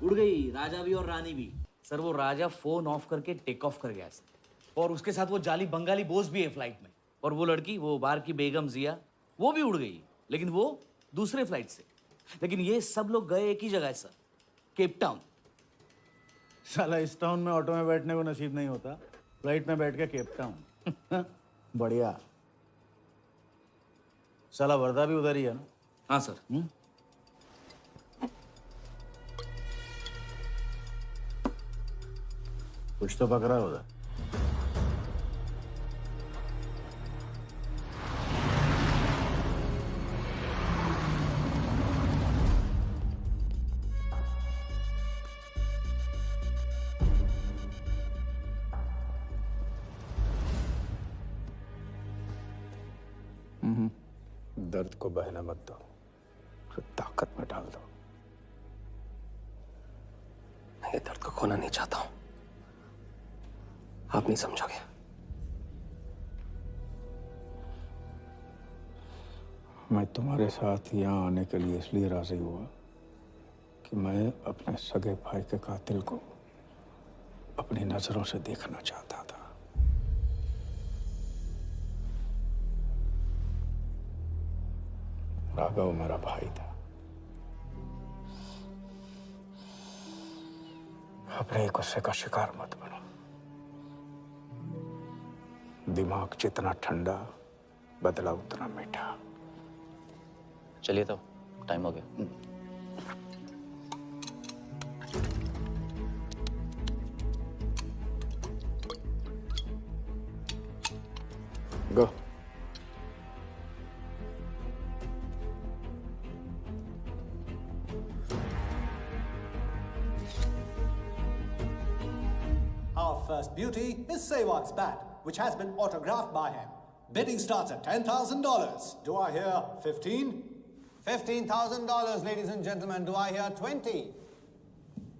उड़ गई राजा भी और रानी भी। सर वो राजा फोन ऑफ करके टेक ऑफ कर गया सर, और उसके साथ वो जाली बंगाली बोस भी है फ्लाइट में। और वो लड़की, वो बार की बेगम जिया, वो भी उड़ गई, लेकिन वो दूसरे फ्लाइट से। लेकिन ये सब लोग गए एक ही जगह है सर, केप टाउन। साला इस टाउन में ऑटो में बैठने को नसीब नहीं होता, फ्लाइट में बैठ के केप टाउन। बढ़िया। साला वर्दा भी उधर ही है ना? हाँ सर। कुछ तो पकड़ा उधर। दर्द को बहना मत दो, तो ताकत में डाल दो। मैं ये दर्द को खोना नहीं चाहता हूं, आप नहीं समझोगे। मैं तुम्हारे साथ यहाँ आने के लिए इसलिए राजी हुआ कि मैं अपने सगे भाई के कातिल को अपनी नजरों से देखना चाहता था। राघव मेरा भाई था। अपने गुस्से का शिकार मत बनो। दिमाग जितना ठंडा, बदला उतना मीठा। चलिए तो टाइम हो गया। गो। Our first beauty is Sehwag's bat, which has been autographed by him. Bidding starts at $10,000. Do I hear 15? $15,000, ladies and gentlemen. Do I hear 20?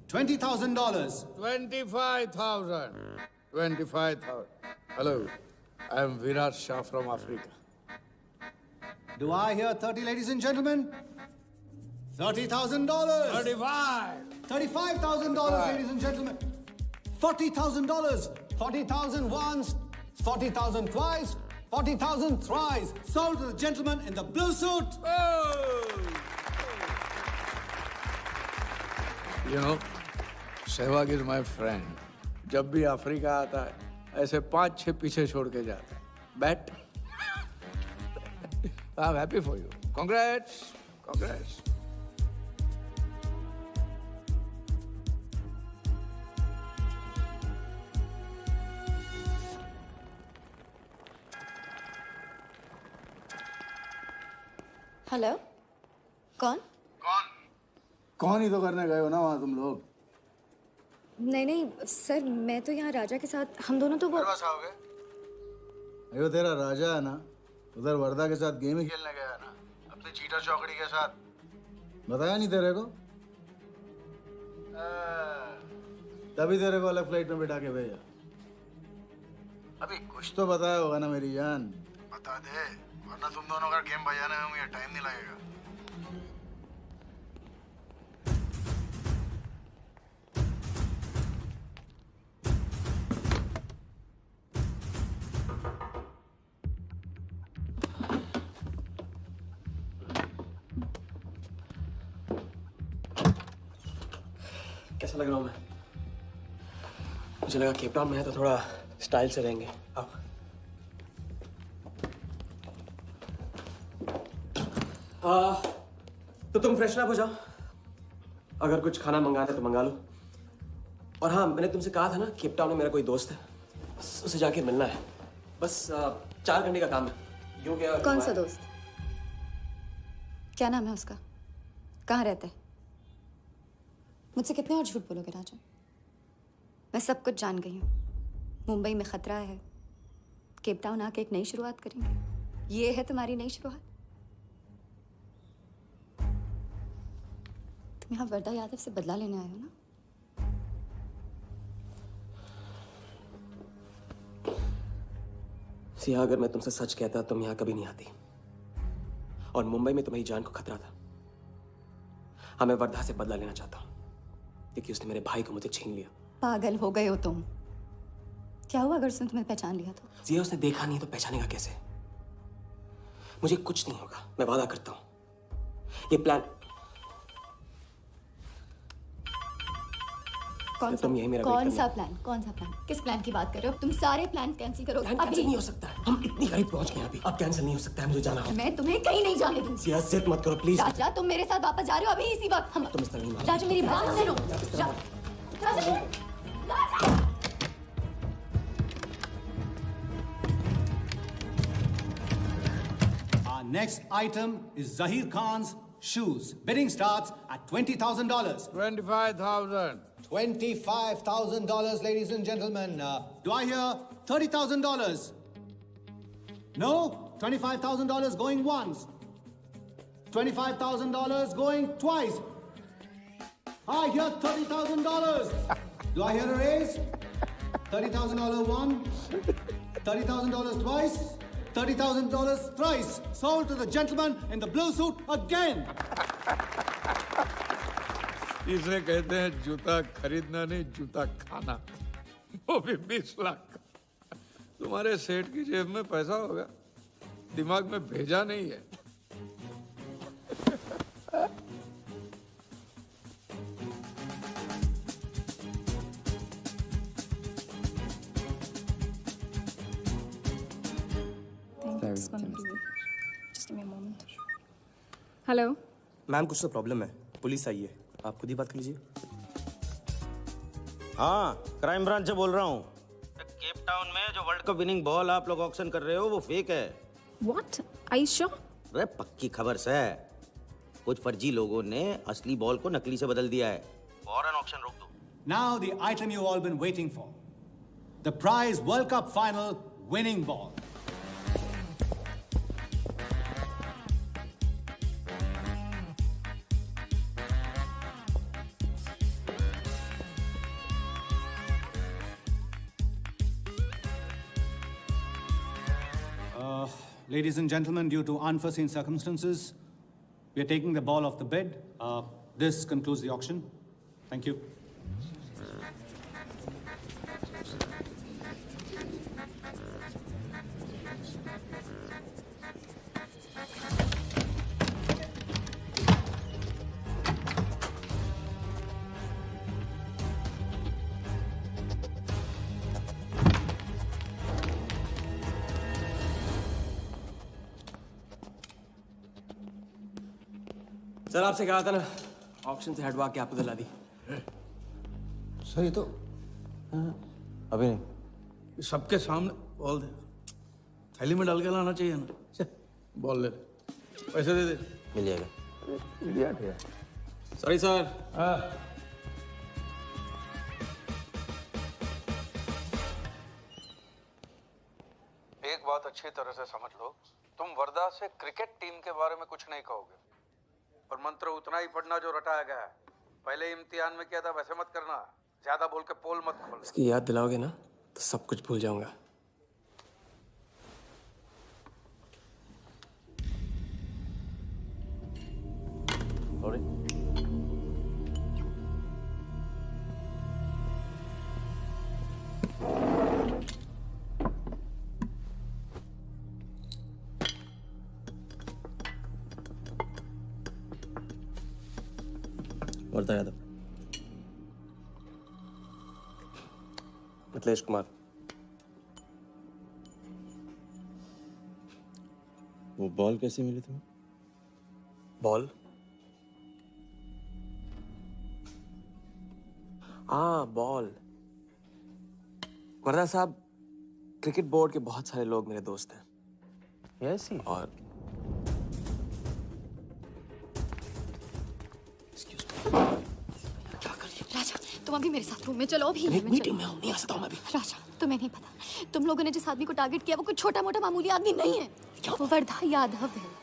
$20,000. 25,000. 25,000. Hello, I am Virat Shah from Africa. Do I hear 30, ladies and gentlemen? $30,000. 35. $35,000, ladies and gentlemen. $40,000. 40,000 once, 40,000 twice, 40,000 thrice. Sold to the gentleman in the blue suit. You know, Sehwag is my friend. जब भी Africa आता है ऐसे 5-6 पीछे छोड़ के जाता है. Bet. I'm happy for you. Congrats. Congrats. Hello कौन? कौन ही तो करने गए हो ना वहाँ तुम लोग? नहीं नहीं सर, मैं तो यहाँ राजा के साथ, हम दोनों तो वो आओगे? अयो तेरा राजा है ना, उधर वर्दा के साथ गेम ही खेलने गया है ना, अपनी चीटा चौकड़ी के साथ. बताया नहीं तेरे को? तभी तेरे को अलग फ्लाइट में बिठा के भेजा. अभी कुछ तो बताया होगा ना मेरी जान. बता दे, वरना तुम दोनों का गेम बजाने में मुझे टाइम नहीं लगेगा. कैसा लग रहा हूँ मैं? मुझे लगा केप टाउन में है तो थोड़ा स्टाइल से रहेंगे. आओ. तो तुम फ्रेशन अप हो जाओ. अगर कुछ खाना मंगाना है तो मंगा लो. और हाँ, मैंने तुमसे कहा था ना, केप टाउन में मेरा कोई दोस्त है, बस उसे जाके मिलना है. बस 4 घंटे का काम है. यूं क्या? कौन सा दोस्त? क्या नाम है उसका? कहाँ रहता है? मुझसे कितने और झूठ बोलोगे राजा? मैं सब कुछ जान गई हूँ. मुंबई में खतरा है, केप टाउन आके एक नई शुरुआत करेंगे. ये है तुम्हारी नई शुरुआत? तुम यहाँ वर्दा यादव से बदला लेने आए हो ना? सिया, अगर मैं तुमसे सच कहता तुम यहाँ कभी नहीं आती. और मुंबई में तुम्हारी जान को खतरा था. हाँ, मैं वर्धा से बदला लेना चाहता हूँ क्योंकि उसने मेरे भाई को मुझे छीन लिया. पागल हो गए हो तुम. क्या हुआ अगर उसने तुम्हें पहचान लिया तो? सिया, उसने देखा नहीं तो पहचानेगा कैसे? मुझे कुछ नहीं होगा, मैं वादा करता हूँ. ये प्लान कौन सा? तुम यही मेरा कौन सा प्लान? कौन सा प्लान? किस प्लान की बात कर रहे हो? तुम सारे प्लान कैंसिल करोगे? प्लान कैंसिल नहीं हो सकता है. हम इतनी करीब पहुंच गए अभी. अब कैंसिल नहीं हो सकता है. मुझे जाना होगा. मैं तुम्हें कहीं नहीं जाने दूंगी. सिया, जिद मत करो प्लीज. राजा, तुम मेरे साथ वापस जा रहे हो अभी इसी वक्त. हम तुम इस तरह नहीं मानो. राजा, मेरी बात सुनो. राजा, राजा. Our next item is Zahir Khan's shoes. Bidding starts at $20,000. 25,000. $25,000, ladies and gentlemen. Do I hear $30,000? No? $25,000 going once. $25,000 going twice. I hear $30,000. Do I hear a raise? $30,000 once. $30,000 twice. $30,000 thrice. Sold to the gentleman in the blue suit again. इसे कहते हैं जूता खरीदना नहीं, जूता खाना. वो भी 20 लाख. तुम्हारे सेठ की जेब में पैसा होगा, दिमाग में भेजा नहीं है. हेलो मैम, कुछ तो प्रॉब्लम है. पुलिस आई है, आप खुद ही बात कर लीजिए. हाँ, क्राइम ब्रांच से बोल रहा हूँ. केप टाउन में जो वर्ल्ड कप विनिंग बॉल आप लोग ऑक्शन कर रहे हो वो फेक है. व्हाट? I sure? अरे पक्की खबर से. कुछ फर्जी लोगों ने असली बॉल को नकली से बदल दिया है. फौरन ऑक्शन रोक दो. Now the item you all been waiting for. The prize World Cup final winning ball. ladies and gentlemen, due to unforeseen circumstances, we are taking the ball off the bed. This concludes the auction. Thank you. Sir आपसे कहा था ना auction से हटवा के आपको दिला दी। Sir ये तो अभी नहीं। सबके सामने बॉल दे, थैली में डाल के लाना चाहिए ना। बॉल ले, पैसे दे दे। मिल जाएगा। इडियट है। Sorry sir. एक बात अच्छी तरह से समझ लो, तुम वर्धा से क्रिकेट टीम के बारे में कुछ नहीं कहोगे, और मंत्र उतना ही पढ़ना जो रटाया गया है। पहले इम्तिहान में किया था वैसे मत करना, ज्यादा बोल के पोल मत खोल। इसकी याद दिलाओगे ना तो सब कुछ भूल जाऊंगा। वर्धा यादव। मिथिलेश कुमार। वो बॉल कैसे मिली तुम्हें? बॉल? हाँ बॉल। वर्धा साहब, क्रिकेट बोर्ड के बहुत सारे लोग मेरे दोस्त हैं। Yes he. और राजा, तुम अभी मेरे साथ रूम में चलो। अभी मीटिंग में हूँ, नहीं आ सकता हूँ मैं अभी। राजा, तुम्हें नहीं पता, तुम लोगों ने जिस आदमी को टारगेट किया वो कोई छोटा मोटा मामूली आदमी नहीं है। वो वर्धा यादव है।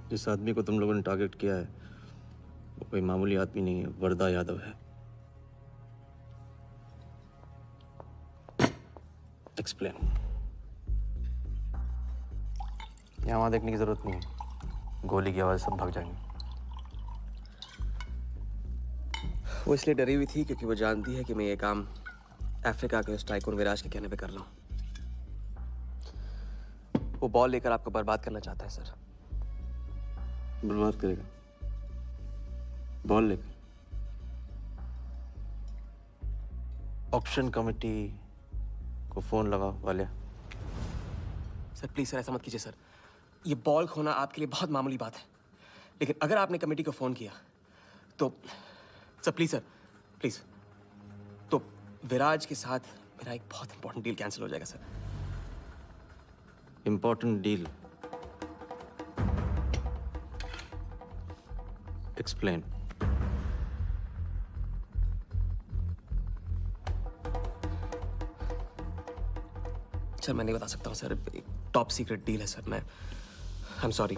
जिस आदमी को तुम लोगों ने टारगेट किया है वो कोई मामूली आदमी नहीं है, वर्धा यादव है। एक्सप्लेन। यहाँ वहाँ देखने की जरूरत नहीं है, गोली की आवाज सब भाग जाएंगे। वो इसलिए डरी हुई थी क्योंकि वो जानती है कि मैं ये काम अफ्रीका के उस टाइकून विराज के कहने पे कर रहा हूँ। वो बॉल लेकर आपको बर्बाद करना चाहता है सर। बर्बाद करेगा बॉल लेकर? ऑक्शन कमेटी को फोन लगाओ वालिया। सर प्लीज सर, ऐसा मत कीजिए सर। ये बॉल खोना आपके लिए बहुत मामूली बात है, लेकिन अगर आपने कमेटी को फोन किया तो सर प्लीज सर, प्लीज, तो विराज के साथ मेरा एक बहुत इंपॉर्टेंट डील कैंसिल हो जाएगा sir. Important deal? Explain. Sir मैं नहीं बता सकता हूँ सर, एक टॉप सीक्रेट डील है सर। मैं I am sorry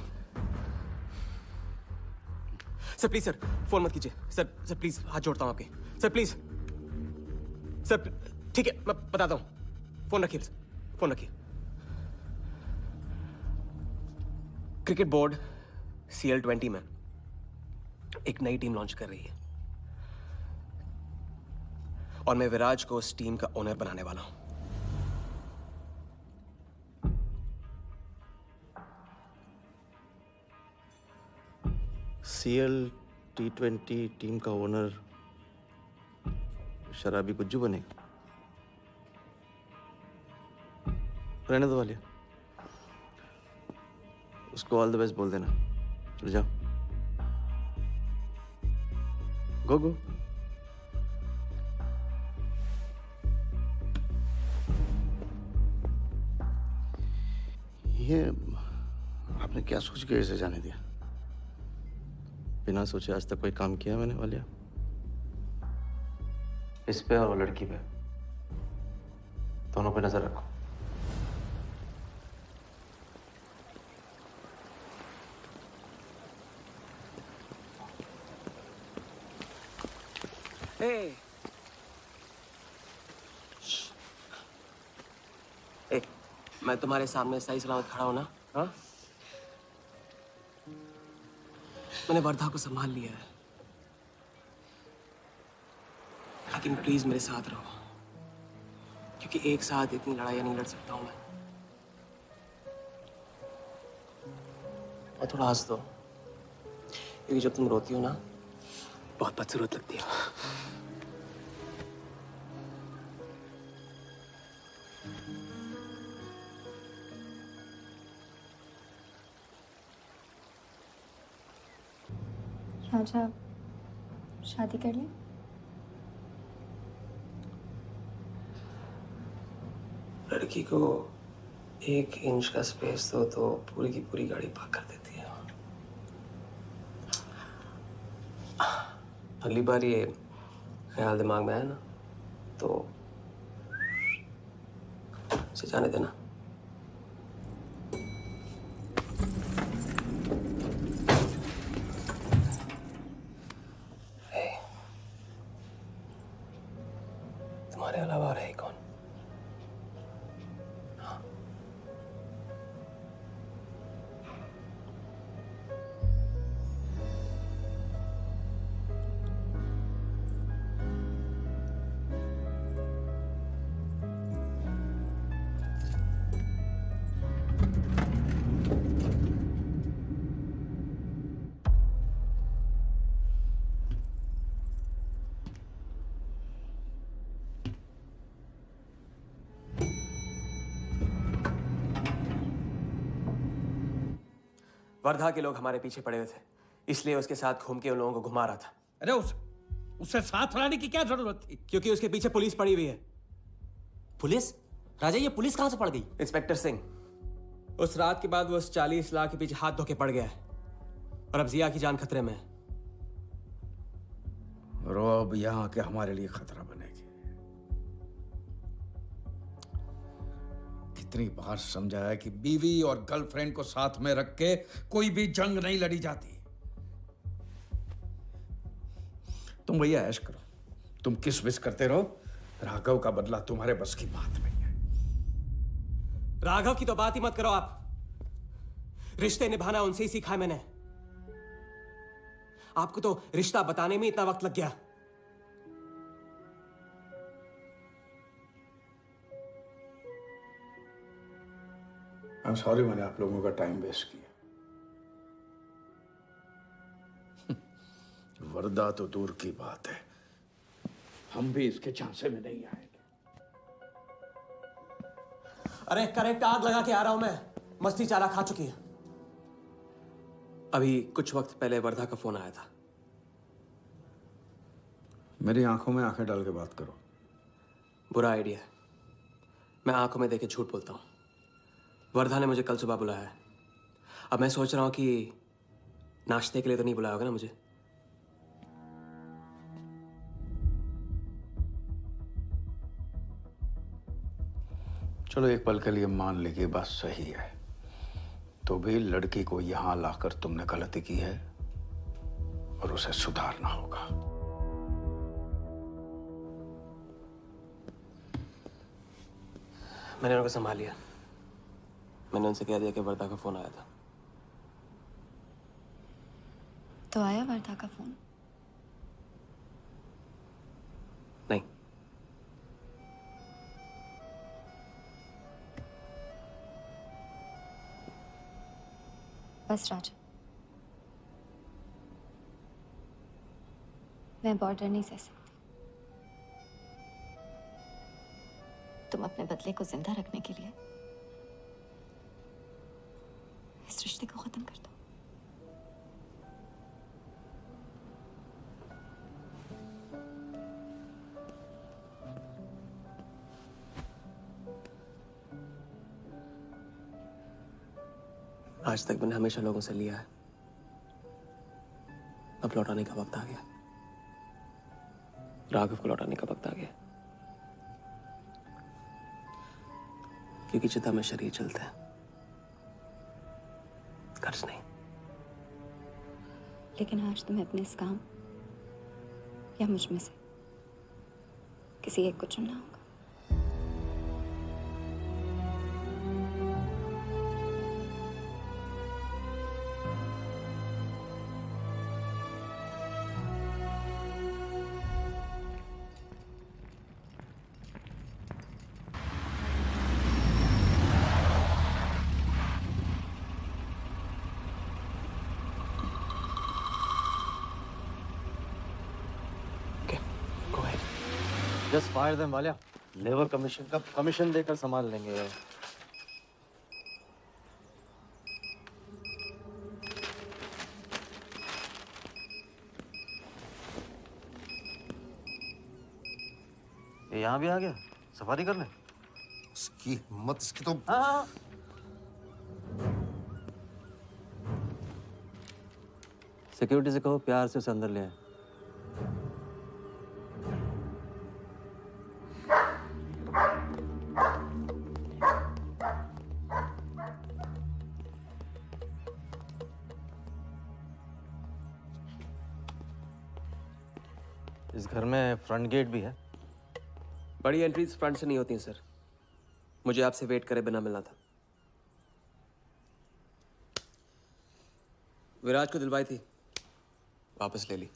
sir. Please sir phone मत कीजिए सर। सर प्लीज हाथ जोड़ता हूँ आपके सर, प्लीज सर। ठीक है मैं बताता हूँ, फोन रखिए सर, फोन रखिए। क्रिकेट बोर्ड CL20 में एक नई टीम लॉन्च कर रही है और मैं विराज को उस टीम का ओनर बनाने वाला हूं। CL T20 टीम का ओनर शराबी गुज्जू बनेगा? रहने दो वालिया, उसको ऑल द बेस्ट बोल देना। चल जाओ, गो गो। ये आपने क्या सोच के इसे जाने दिया? बिना सोचे आज तक कोई काम किया मैंने वालिया? इस पे और वो लड़की पे, दोनों पे नजर रखो। ए, मैं तुम्हारे सामने सही सलामत खड़ा हूं ना? हाँ? मैंने वर्धा को संभाल लिया है, लेकिन प्लीज मेरे साथ रहो, क्योंकि एक साथ इतनी लड़ाइयां नहीं लड़ सकता हूं मैं। और थोड़ा हंस दो, क्योंकि जब तुम रोती हो ना, बहुत बदसूरत लगती हो। राजा, शादी कर ले? लड़की को 1 इंच का स्पेस दो तो पूरी की पूरी गाड़ी पार्क कर देती है। अगली बार ये ख्याल दिमाग में आया ना, तो इसे जाने देना। तुम्हारे अलावा और है कौन? वर्धा के लोग हमारे पीछे पड़े हुए थे, इसलिए उसके साथ घूम के उन लोगों को घुमा रहा था। अरे उससे साथ लाने की क्या जरूरत थी? क्योंकि उसके पीछे पुलिस पड़ी हुई है। पुलिस? राजा, ये पुलिस कहां से पड़ गई? इंस्पेक्टर सिंह, उस रात के बाद वो उस 40 लाख के पीछे हाथ धो के पड़ गया है, और अब जिया की जान खतरे में है। और वो अब यहाँ आके हमारे लिए खतरा बनेगी। कितनी बार समझाया कि बीवी और गर्लफ्रेंड को साथ में रख के कोई भी जंग नहीं लड़ी जाती। तुम भैया ऐश करो, तुम किस विस करते रहो, राघव का बदला तुम्हारे बस की बात नहीं है। राघव की तो बात ही मत करो आप। रिश्ते निभाना उनसे ही सीखा है मैंने। आपको तो रिश्ता बताने में इतना वक्त लग गया। I'm sorry मैंने आप लोगों का टाइम वेस्ट किया। वर्दा तो दूर की बात है, हम भी इसके झांसे में नहीं आएंगे। अरे करेक्ट आग लगा के आ रहा हूं मैं, मस्ती चारा खा चुकी है। अभी कुछ वक्त पहले वर्धा का फोन आया था। मेरी आंखों में आंखें डाल के बात करो। बुरा आइडिया है, मैं आंखों में देखे झूठ बोलता हूं। वर्धा ने मुझे कल सुबह बुलाया है। अब मैं सोच रहा हूं कि नाश्ते के लिए तो नहीं बुलाया होगा ना मुझे। चलो एक पल के लिए मान ली कि बात सही है, तो भी लड़की को यहां लाकर तुमने गलती की है और उसे सुधारना होगा। मैंने उनको संभाल लिया। मैंने उनसे कह दिया कि वर्धा का फोन आया था। तो आया वर्धा का फोन? नहीं। बस राजा, मैं बॉर्डर नहीं सह सकती। तुम अपने बदले को जिंदा रखने के लिए इस रिश्ते को खत्म कर दो। आज तक मैंने हमेशा लोगों से लिया है, अब लौटाने का वक्त आ गया। राघव को लौटाने का वक्त आ गया, क्योंकि चिता में शरीर चलता है, कर्ज नहीं। लेकिन आज तुम्हें अपने इस काम या मुझ में से किसी एक को चुनना होगा। Just fire them Walia. Labour commission का कमीशन देकर संभाल लेंगे। ये यहाँ भी आ गया सफारी करने। उसकी हिम्मत, इसकी तो। हाँ। सिक्योरिटी से कहो प्यार से उसे अंदर ले आए। इस घर में फ्रंट गेट भी है। बड़ी एंट्रीज फ्रंट से नहीं होती हैं सर, मुझे आपसे वेट करे बिना मिलना था। विराज को दिलवाई थी, वापस ले ली।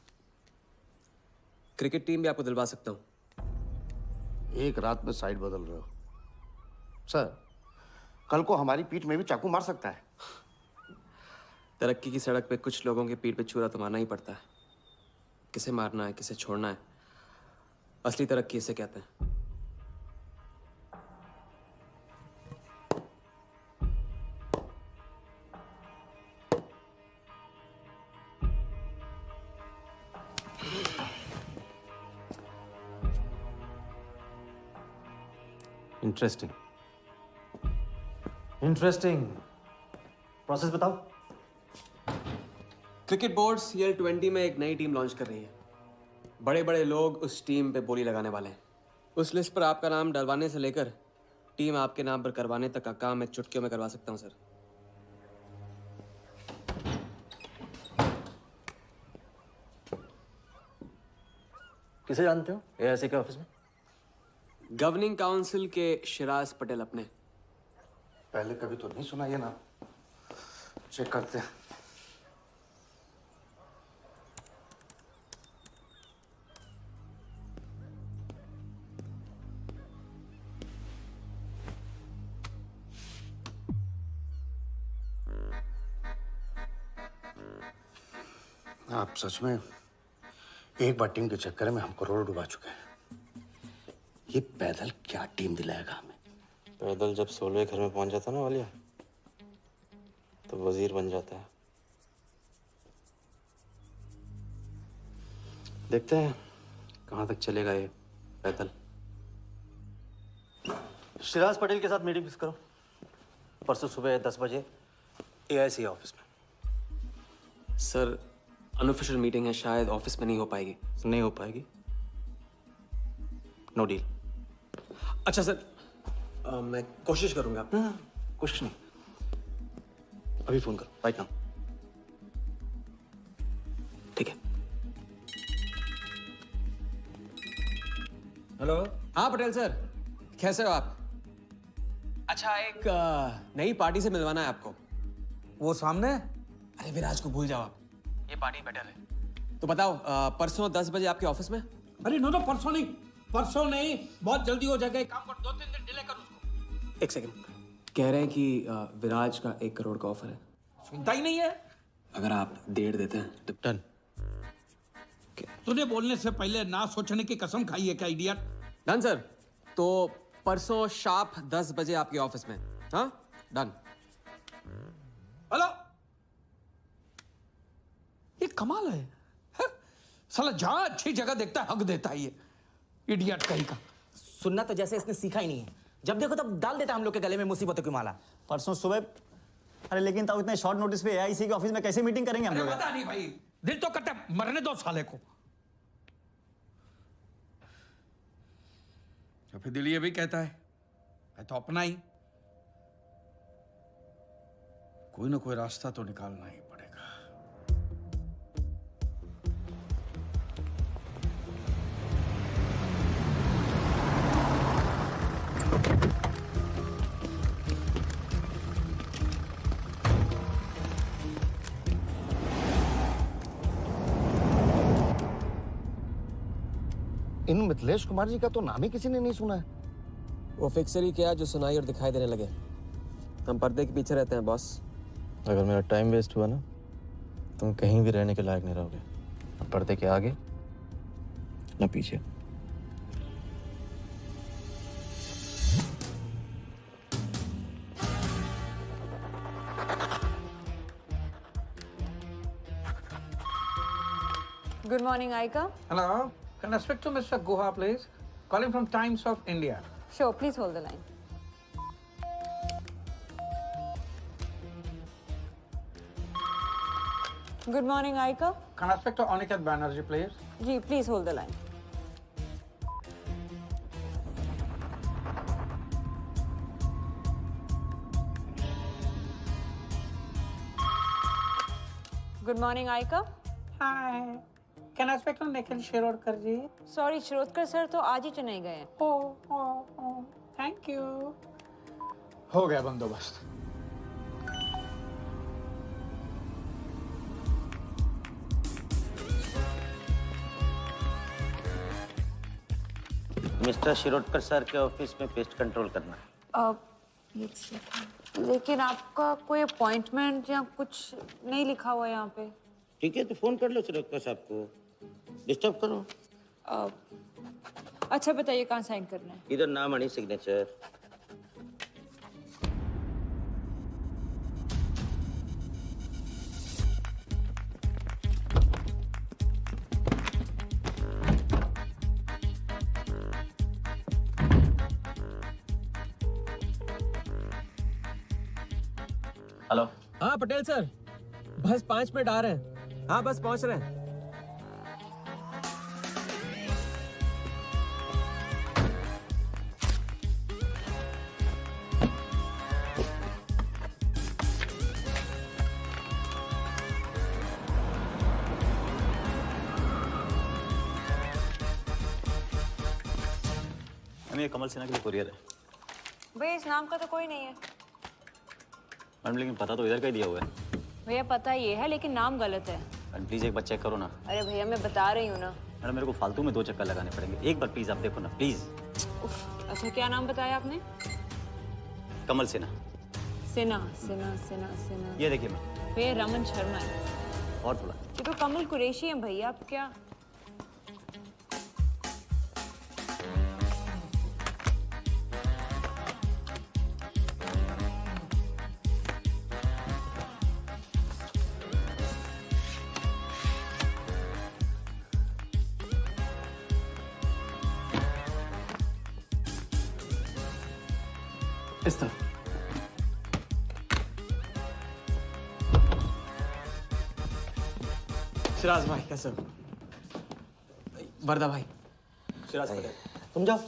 क्रिकेट टीम भी आपको दिलवा सकता हूं। एक रात में साइड बदल रहे हो सर। कल को हमारी पीठ में भी चाकू मार सकता है। तरक्की की सड़क पे कुछ लोगों की पीठ पे छुरा तो मारना ही पड़ता है। किसे मारना है, किसे छोड़ना है, असली तरक्की इसे कहते हैं। Interesting interesting. प्रोसेस बताओ। क्रिकेट बोर्ड CL20 में एक नई टीम लॉन्च कर रही है। बड़े बड़े लोग उस टीम पे बोली लगाने वाले हैं। उस लिस्ट पर आपका नाम डलवाने से लेकर टीम आपके नाम पर करवाने तक का काम मैं चुटकियों में करवा सकता हूं सर। किसे जानते हो AIC के ऑफिस में? गवर्निंग काउंसिल के शिराज पटेल अपने। पहले कभी तो नहीं सुना ये नाम। चेक करते हैं। आप सच में एक बार टीम के चक्कर में हम करोड़ डुबा चुके हैं। ये पैदल क्या टीम दिलाएगा हमें? पैदल जब 16वें घर में पहुंच जाता ना वालिया, तो वजीर बन जाता है। देखते हैं कहां तक चलेगा ये पैदल। शिराज पटेल के साथ मीटिंग फिक्स करो परसों सुबह 10 बजे AIC ऑफिस में। सर अनऑफिशियल मीटिंग है, शायद ऑफिस में नहीं हो पाएगी। नहीं हो पाएगी? No deal. अच्छा सर, मैं कोशिश करूंगा। कोशिश नहीं, अभी फोन कर राइट नाउ। ठीक है। हेलो। हाँ पटेल सर, कैसे हो आप? अच्छा, एक नई पार्टी से मिलवाना है आपको। वो सामने? अरे विराज को भूल जाओ आप, ये पार्टी बेटर है। तो बताओ परसों 10 बजे आपके ऑफिस में? अरे नो परसों नहीं, परसों नहीं, बहुत जल्दी हो जाएगा। एक काम कर, 2-3 दिन डिले कर उसको। एक सेकंड, कह रहे हैं कि विराज का 1 करोड़ का ऑफर है। सुनता ही नहीं है। अगर आप 1.5 देते हैं तो डन। तूने बोलने से पहले ना सोचने की कसम खाई है क्या इडियट? Done sir. तो परसों शार्प 10 बजे आपके ऑफिस में। हाँ डन। हेलो, ये कमाल है, साला जहां अच्छी जगह देखता है हक देता है ये इडियट कहीं का। सुनना तो जैसे इसने सीखा ही नहीं है। जब देखो तब डाल देता हम लोग के गले में मुसीबतों की माला। परसों सुबह अरे लेकिन ताऊ इतने शॉर्ट नोटिस पे एआईसी के ऑफिस में कैसे मीटिंग करेंगे हम लोग? पता नहीं भाई, दिल तो करता है मरने दो साले को। या फिर दिल ये भी कहता है तो अपना ही कोई ना कोई रास्ता तो निकालना ही पड़ेगा। इन मिथिलेश कुमार जी का तो नाम ही किसी ने नहीं सुना है। वो फिक्सर ही क्या जो सुनाई और दिखाई देने लगे। हम पर्दे के पीछे रहते हैं बॉस। अगर मेरा टाइम वेस्ट हुआ ना, तुम कहीं भी रहने के लायक नहीं रहोगे, न पर्दे के आगे न पीछे। Good morning, Aika. Hello, can I speak to Mr. Guha, please? Calling from Times of India. Sure, please hold the line. Good morning, Aika. Can I speak to Aniket Banerjee, please? Ji, please hold the line. Good morning, Aika. Hi. Can I speak to Nikhil Shirodkar ji? Sorry, Shirodkar sir तो आज ही चेन्नई गए हैं। Oh, thank you. हो गया बंदोबस्त। Mister Shirodkar sir के office में pest control करना है। लेकिन आपका कोई अपॉइंटमेंट या कुछ नहीं लिखा हुआ यहाँ पे। ठीक है, तो फोन कर लो शिरोडकर साहब को, डिस्टर्ब करो। अच्छा बताइए कहाँ साइन करना है? इधर नाम आणि सिग्नेचर। हेलो। हाँ पटेल सर, बस 5 मिनट आ रहे हैं। हाँ बस पहुंच रहे हैं। ये कमल सिन्हा के लिए कुरियर है। भैया इस नाम का तो कोई नहीं है। मैडम लेकिन पता तो इधर का ही दिया हुआ है। भैया पता ये है लेकिन नाम गलत है। मैडम प्लीज एक बार चेक करो ना। अरे भैया मैं बता रही हूँ ना। मैडम मेरे को फालतू में 2 चक्कर लगाने पड़ेंगे, एक बार प्लीज आप देखो ना प्लीज। अच्छा क्या नाम बताया आपने? कमल सिन्हा। सिन्हा सिन्हा सिन्हा सिन्हा। ये देखिए मैम। भैया रमन शर्मा है। और थोड़ा। ये तो कमल कुरैशी है भैया, आप क्या? इस तरफ। सिराज भाई कैसे हो? वर्दा भाई। सिराज भाई तुम जाओ।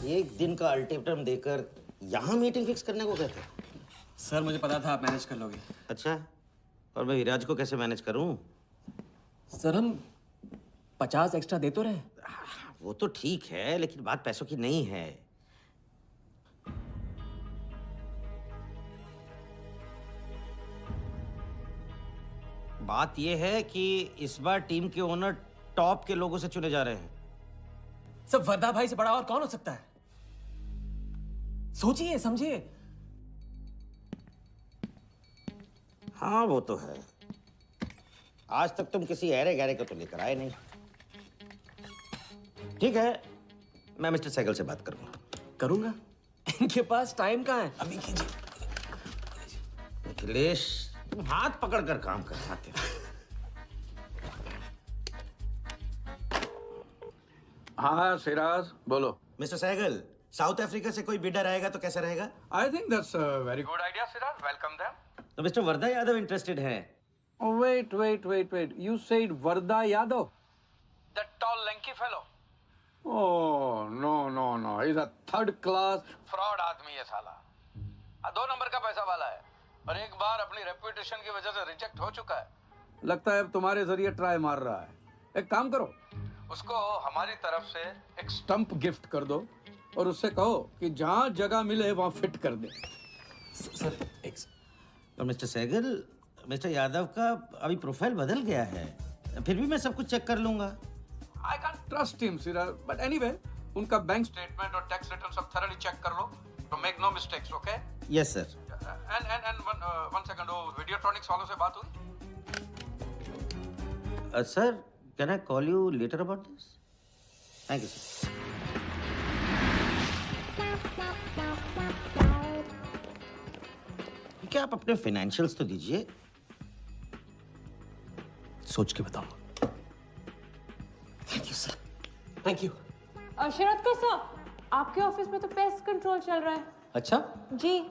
एक दिन का अल्टीमेटम देकर यहाँ मीटिंग फिक्स करने को कहते? सर मुझे पता था आप मैनेज कर लोगे। अच्छा, और मैं विराज को कैसे मैनेज करूं? सर हम 50 एक्स्ट्रा दे तो रहे। वो तो ठीक है, लेकिन बात पैसों की नहीं है। बात यह है कि इस बार टीम के ओनर टॉप के लोगों से चुने जा रहे हैं। सब वर्दा भाई से बड़ा और कौन हो सकता है? सोचिए समझिए। हाँ वो तो है। आज तक तुम किसी अरे गहरे को तो लेकर आए नहीं। ठीक है, मैं मिस्टर सहगल से बात करूंगा। इनके पास टाइम कहाँ है? अभी कीजिए। अखिलेश तुम हाथ पकड़ कर काम कर सकते हो। हाँ सिराज बोलो। मिस्टर सहगल, साउथ अफ्रीका से कोई बिडर आएगा तो कैसा रहेगा? I think that's a very good idea, Siraj. Welcome them. तो मिस्टर वर्धा यादव इंटरेस्टेड है? Oh, wait. You said Varda Yadav? That tall, lanky fellow? Oh, no. He's a third class fraud आदमी है साला. 2 नंबर का पैसा वाला है और एक बार अपनी रेपुटेशन की वजह से रिजेक्ट हो चुका है. लगता है अब तुम्हारे जरिए ट्राई मार रहा है. एक काम करो, उसको हमारी तरफ से एक स्टंप गिफ्ट कर दो और उससे कहो कि जहाँ जगह मिले वहाँ फिट कर दे. सर और मिस्टर सहगल, मिस्टर यादव का अभी प्रोफाइल बदल गया है. फिर भी मैं सब कुछ चेक कर लूंगा. I can't trust him, Siraj. But anyway, उनका बैंक स्टेटमेंट और टैक्स रिटर्न सब thoroughly चेक कर लो. तो make no mistakes, okay? Yes sir. And one second, वो वीडियोट्रॉनिक्स वालों से बात हुई? Sir, can I call you later about this? Thank you sir. क्या आप अपने फाइनेंशियल्स तो दीजिए. सोच के बताओ. Thank you sir. Thank you. Sharad का सर, आपके ऑफिस में तो पेस्ट कंट्रोल चल रहा है. अच्छा, जी.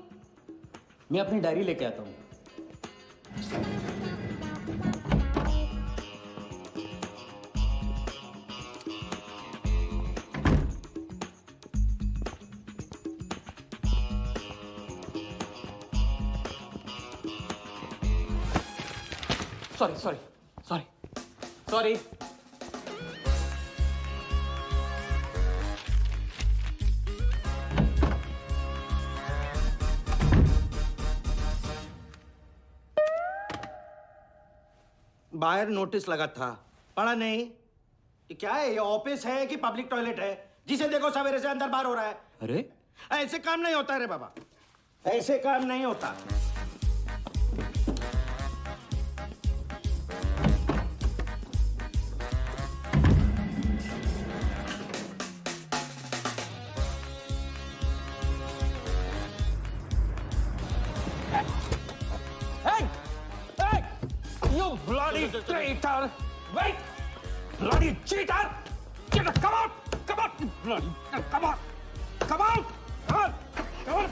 मैं अपनी डायरी लेके आता हूँ. Sorry. बाहर नोटिस लगा था, पढ़ा नहीं? ये क्या है? ये ऑफिस है कि पब्लिक टॉयलेट है? जिसे देखो सवेरे से अंदर बाहर हो रहा है. अरे ऐसे काम नहीं होता रे बाबा. ऐसे काम नहीं होता. Bloody traitor! Wait! Bloody cheater! Come out! Bloody, come on!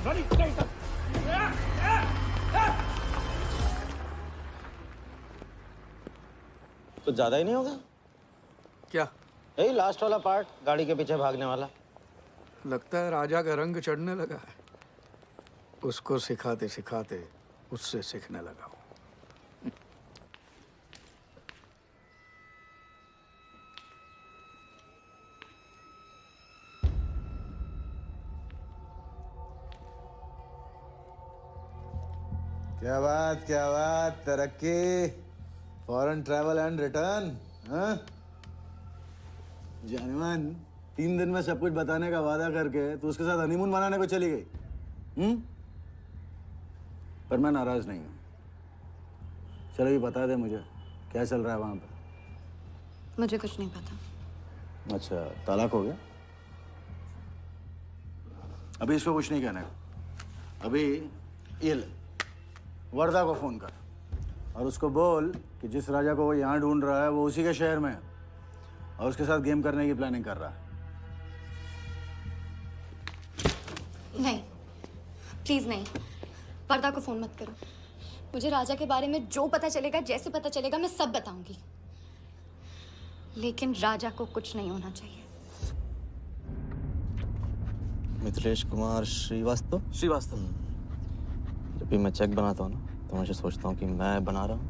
Bloody traitor! कुछ ज्यादा ही नहीं होगा क्या? यही लास्ट वाला पार्ट, गाड़ी के पीछे भागने वाला. लगता है राजा का रंग चढ़ने लगा है. उसको सिखाते सिखाते उससे सीखने लगा हूं. क्या बात, तरक्की, फॉरेन ट्रैवल एंड रिटर्न. जानमान 3 दिन में सब कुछ बताने का वादा करके तू उसके साथ हनीमून मनाने को चली गई. पर मैं नाराज नहीं हूँ. चलो ये बता दे मुझे क्या चल रहा है वहां पर. मुझे कुछ नहीं पता. अच्छा, तलाक हो गया? अभी इसको कुछ नहीं कहना है. अभी ये ले, वर्धा को फोन कर और उसको बोल कि जिस राजा को वो यहाँ ढूंढ रहा है वो उसी के शहर में है और उसके साथ गेम करने की प्लानिंग कर रहा है. नहीं, प्लीज नहीं. वर्धा को फोन मत करो. मुझे राजा के बारे में जो पता चलेगा, जैसे पता चलेगा, मैं सब बताऊंगी. लेकिन राजा को कुछ नहीं होना चाहिए. मिथिलेश कुमार श्रीवास्तव. जब भी मैं चेक बनाता हूँ ना तो मुझे सोचता हूँ कि मैं बना रहा हूँ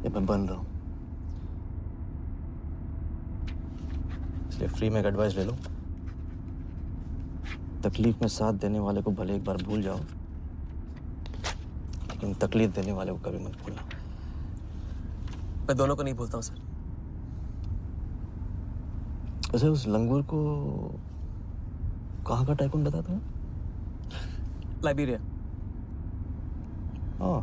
या मैं बन रहा हूँ. इसलिए फ्री में एक एडवाइस ले लो. तकलीफ में साथ देने वाले को भले एक बार भूल जाओ, लेकिन तकलीफ देने वाले को कभी मत भूलना. मैं दोनों को नहीं भूलता हूँ सर. वैसे उस लंगूर को कहाँ का टाइकून बताया तुम्हें? लाइबेरिया. हाँ.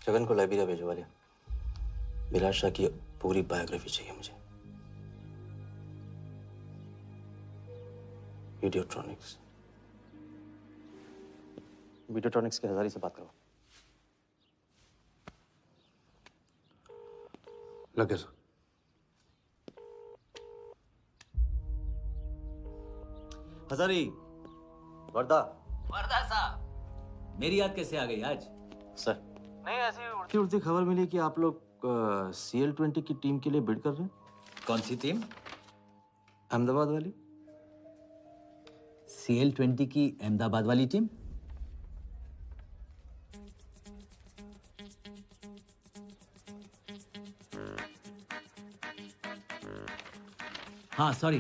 जगन को लाइबेरिया भेजवा लिया. विराट शाह की पूरी बायोग्राफी चाहिए मुझे. वीडियोट्रॉनिक्स के हजारी से बात करो. लगे सर। हजारी, वर्दा साहब, मेरी याद कैसे आ गई आज? सर नहीं, ऐसी उड़ती उड़ती खबर मिली कि आप लोग CL20 की टीम के लिए बिड कर रहे हैं। कौन सी टीम? अहमदाबाद वाली। CL20 की अहमदाबाद वाली टीम? हाँ सॉरी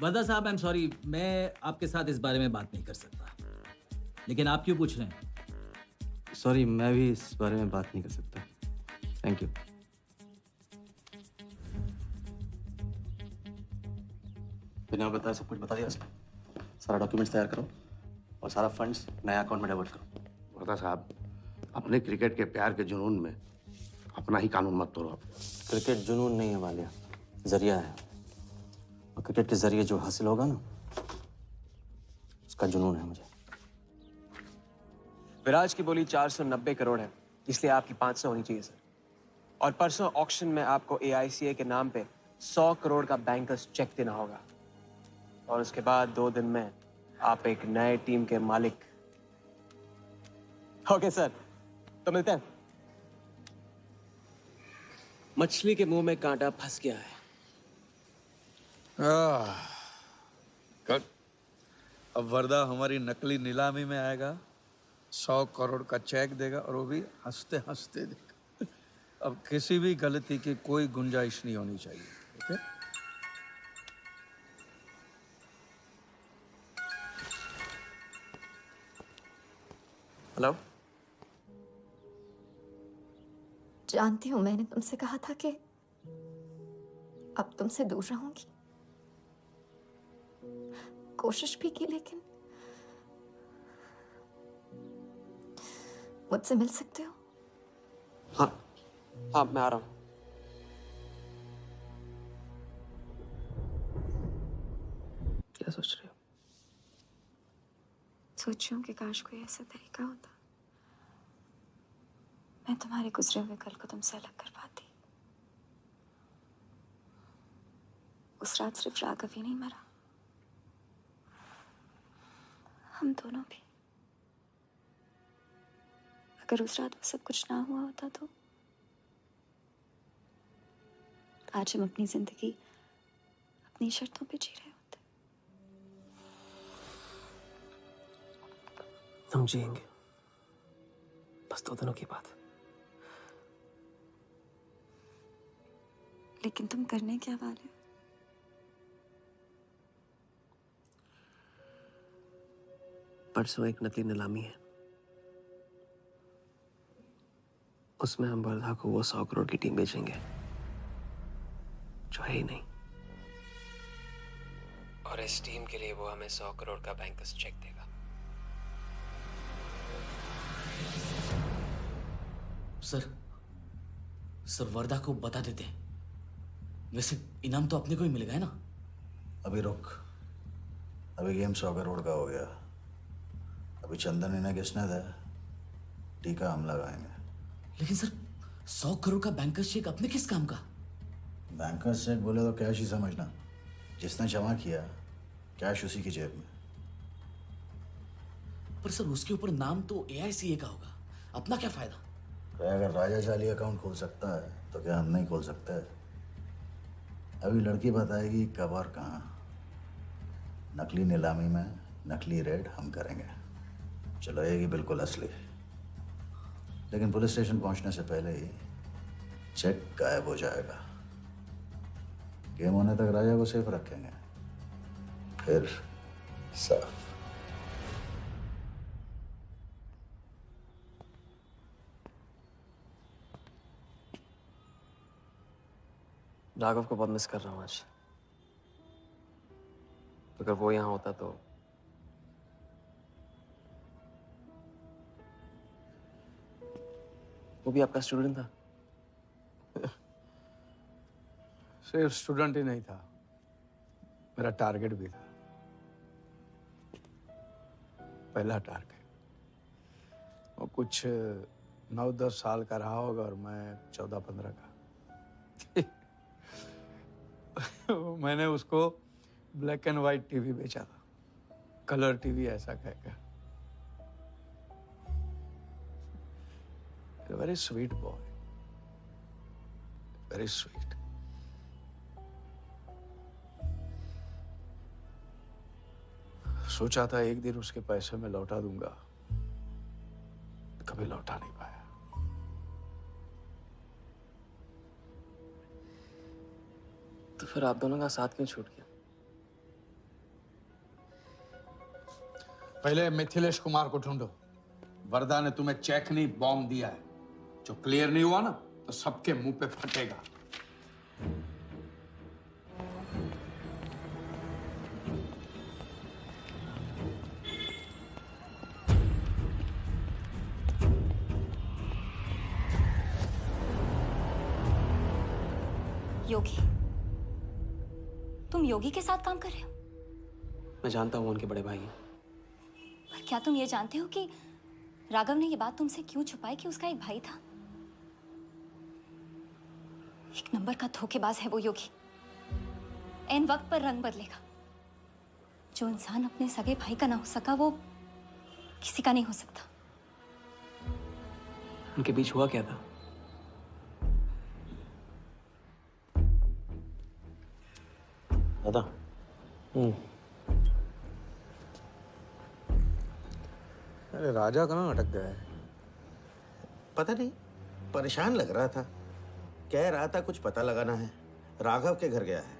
वर्दा साहब, आई एम सॉरी, मैं आपके साथ इस बारे में बात नहीं कर सकता। लेकिन आप क्यों पूछ रहे हैं? सॉरी, मैं भी इस बारे में बात नहीं कर सकता। Thank you. बिना बताए सब कुछ बता दिया सर। सारा डॉक्यूमेंट्स तैयार करो और सारा फंड्स नए अकाउंट में डाइवर्ट करो। वर्दा साहब, अपने क्रिकेट के प्यार के जुनून में अपना ही कानून मत तोड़ो। क्रिकेट जुनून नहीं है वालिया, जरिया है। और क्रिकेट के जरिए जो हासिल होगा ना, उसका जुनून है मुझे। विराज की बोली 490 करोड़ है, इसलिए आपकी 500 होनी चाहिए सर। और परसों ऑक्शन में आपको AICA के नाम पे 100 करोड़ का बैंकर्स चेक देना होगा। और उसके बाद 2 दिन में आप एक नए टीम के मालिक। ओके सर, तो मिलते हैं। मछली के मुंह में कांटा फंस गया है। कट। अब वर्दा हमारी नकली नीलामी में आएगा, 100 करोड़ का चेक देगा और वो भी हंसते हंसते देगा। अब किसी भी गलती की कोई गुंजाइश नहीं होनी चाहिए। ओके? हेलो। जानती हूँ मैंने तुमसे कहा था कि अब तुमसे दूर रहूंगी। कोशिश भी की, लेकिन मुझसे मिल सकते हो? हाँ मैं आ रहा हूँ। क्या सोच रहे हो? सोच रही हूँ कि काश कोई ऐसा तरीका होता, मैं तुम्हारे गुजरे हुए कल को तुमसे अलग कर पाती। उस रात सिर्फ राघव ही नहीं मरा, हम दोनों भी। अगर उस रात वो सब कुछ ना हुआ होता तो आज हम अपनी जिंदगी अपनी शर्तों पे जी रहे होते। हम जिएंगे, बस 2 दिनों की बात। लेकिन तुम करने क्या वाले हो? परसों एक नकली नीलामी है, उसमें हम वर्धा को वो 100 करोड़ की टीम बेचेंगे जो है ही नहीं। और इस टीम के लिए वो हमें 100 करोड़ का बैंकर्स चेक देगा। सर वर्धा को बता देते हैं। वैसे इनाम तो अपने को ही मिलेगा है ना? अभी रुक, अभी गेम 100 करोड़ का हो गया। अभी चंदन इन्हें किसने दिया? टीका हम लगाएंगे। लेकिन सर 100 करोड़ का बैंकर्स चेक अपने किस काम का? बैंकर्स चेक बोले तो कैश ही समझना। जिसने जमा किया कैश उसी की जेब में। पर सर उसके ऊपर नाम तो AICA का होगा, अपना क्या फायदा? अगर राजा चाली अकाउंट खोल सकता है तो क्या हम नहीं खोल सकते? अभी लड़की बताएगी कब और कहाँ। नकली नीलामी में नकली रेड हम करेंगे, चलाएगी बिल्कुल असली। लेकिन पुलिस स्टेशन पहुंचने से पहले ही चेक गायब हो जाएगा। गेम होने तक राजा को सेफ रखेंगे, फिर साफ। राघव को बहुत मिस कर रहा हूँ आज। अगर वो यहाँ होता तो वो भी आपका स्टूडेंट था। सिर्फ स्टूडेंट ही नहीं था, मेरा टारगेट भी था। पहला टारगेट। वो कुछ 9-10 साल का रहा होगा और मैं 14-15 का। मैंने उसको ब्लैक एंड व्हाइट टीवी बेचा था, कलर टीवी ऐसा कहकर। Very sweet boy, very sweet. सोचा था एक दिन उसके पैसे मैं लौटा दूंगा, कभी लौटा नहीं पाया। तो फिर आप दोनों का साथ क्यों छूट गया? पहले मिथिलेश कुमार को ढूंढो। वरदा ने तुम्हें चेक नहीं बॉम्ब दिया है, जो क्लियर नहीं हुआ ना तो सबके मुंह पे फटेगा। योगी, तुम योगी के साथ काम कर रहे हो? मैं जानता हूँ उनके बड़े भाई हैं। पर क्या तुम ये जानते हो कि राघव ने ये बात तुमसे क्यों छुपाई कि उसका एक भाई था? एक नंबर का धोखेबाज है वो योगी। एन वक्त पर रंग बदलेगा। जो इंसान अपने सगे भाई का ना हो सका, वो किसी का नहीं हो सकता। उनके बीच हुआ क्या था? दादा। अरे राजा कहाँ अटक गया है? पता नहीं, परेशान लग रहा था। कह रहा था कुछ पता लगाना है, राघव के घर गया है।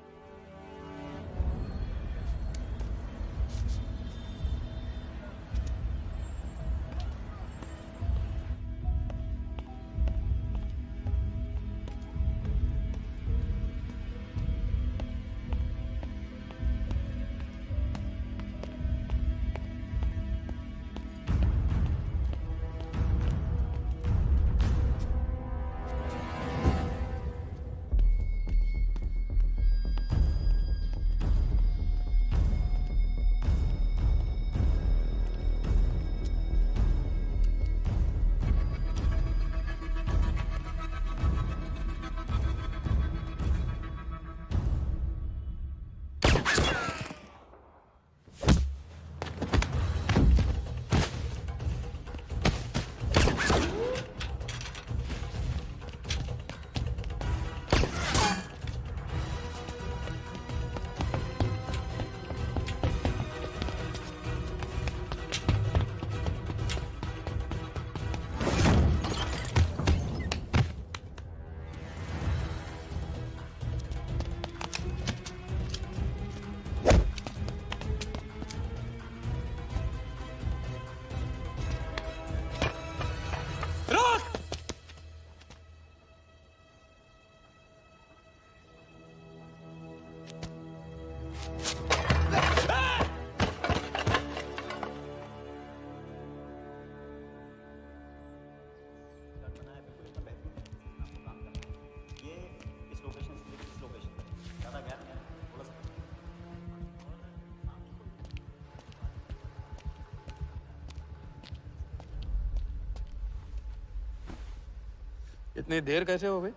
इतनी देर कैसे हो गई?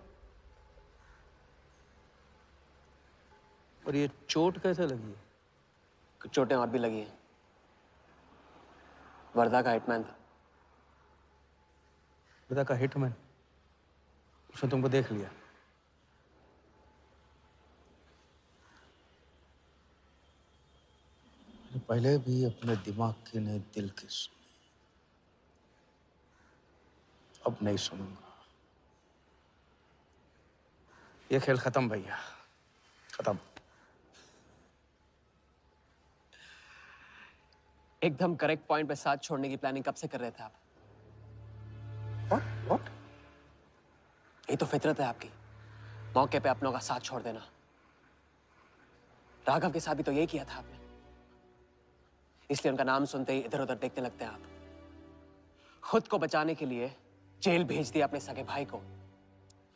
और ये चोट कैसे लगी है? कुछ चोटें और भी लगी हैं। वर्धा का हिटमैन था। वर्धा का हिटमैन? उसने तुमको देख लिया? पहले भी अपने दिमाग की नहीं, दिल की सुनी। अब नहीं सुनूंगा। ये खेल खत्म भैया, खत्म। एकदम करेक्ट पॉइंट पे साथ छोड़ने की प्लानिंग कब से कर रहे थे आप? What? ये तो फितरत है आपकी, मौके पे अपनों का साथ छोड़ देना। राघव के साथ भी तो यही किया था आपने, इसलिए उनका नाम सुनते ही इधर उधर देखने लगते हैं आप। खुद को बचाने के लिए जेल भेज दिया अपने सगे भाई को,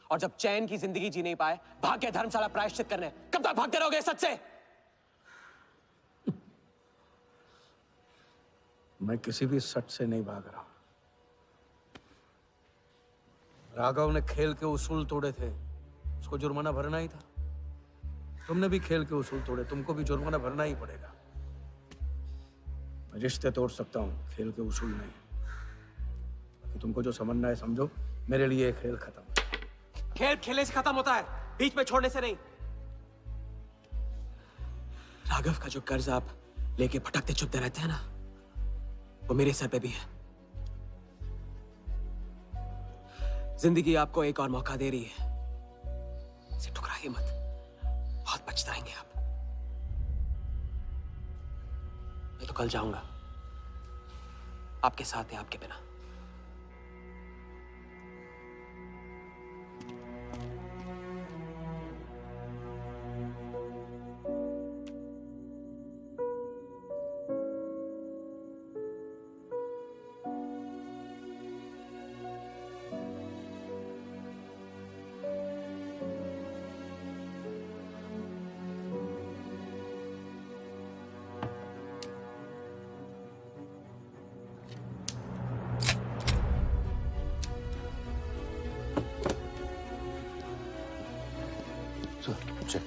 और जब चैन की जिंदगी जी नहीं पाए, भाग के धर्मशाला प्रायश्चित करने। कब तक भागते रहोगे सच से? मैं किसी भी सच से नहीं भाग रहा। राघव ने खेल के उसूल तोड़े थे, उसको जुर्माना भरना ही था। तुमने भी खेल के उसूल तोड़े, तुमको भी जुर्माना भरना ही पड़ेगा। मैं रिश्ते तोड़ सकता हूँ, खेल के उसूल नहीं। बाकी तुमको जो समझना है समझो, मेरे लिए खेल खत्म। खेल खेलने से खत्म होता है, बीच में छोड़ने से नहीं। राघव का जो कर्ज आप लेके भटकते चुपते रहते हैं ना, वो मेरे सर पे भी है। जिंदगी आपको एक और मौका दे रही है, इसे ठुकराइए मत, बहुत पछताएंगे आप। मैं तो कल जाऊंगा, आपके साथ है, आपके बिना। चल।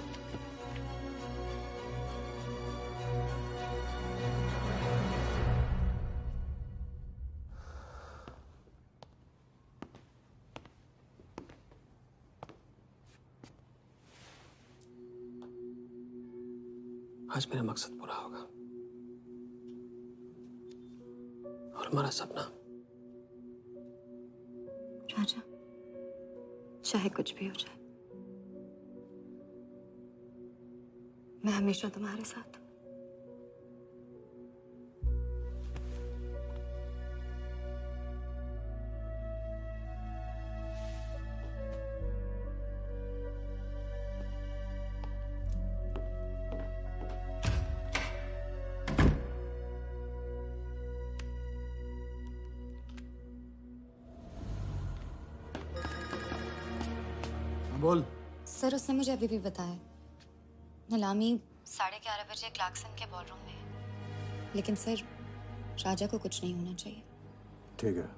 आज मेरा मकसद पूरा होगा और हमारा सपना। राजा, चाहे कुछ भी हो जाए, मैं हमेशा तुम्हारे साथ हूं। बोल। सर, उसने मुझे अभी भी बताया नीलामी 11:30 बजे क्लार्कसन के बॉलरूम में है। लेकिन सर, राजा को कुछ नहीं होना चाहिए। ठीक है।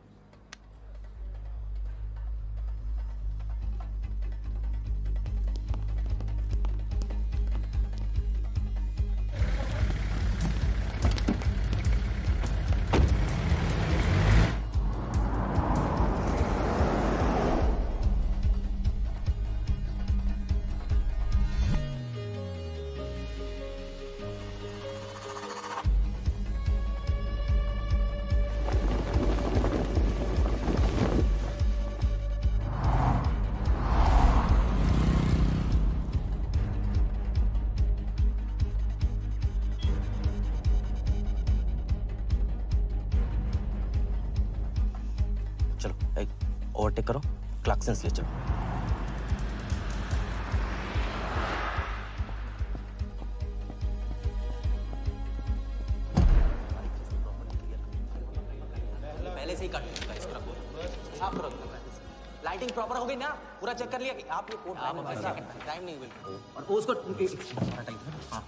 चलो एक ओवरटेक करो, क्लार्कसन ले चलो। पहले से ही काट चुका है, इसको रखो, साफ करो। लाइटिंग प्रॉपर हो गई ना? पूरा चेक कर लिया कि आप ये कोड टाइम नहीं बिल्कुल। और उसको टाइट, हाँ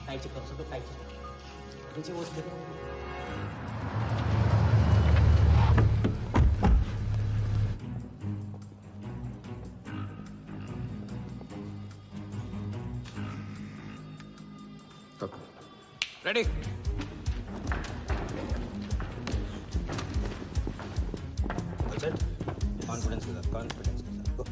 टाइट चेक करो, सब लोग टाइट चेक करो। नीचे वो देखो। रेडी? कॉन्फिडेंस के साथ, कॉन्फिडेंस के साथ। Go.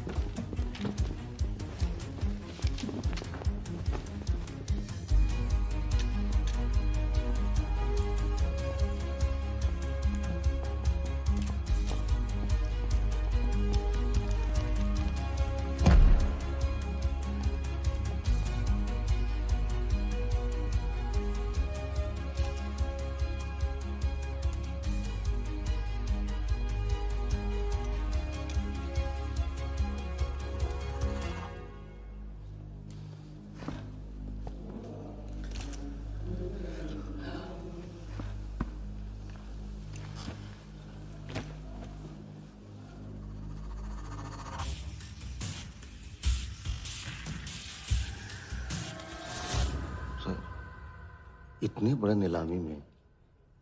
इतनी बड़ी नीलामी में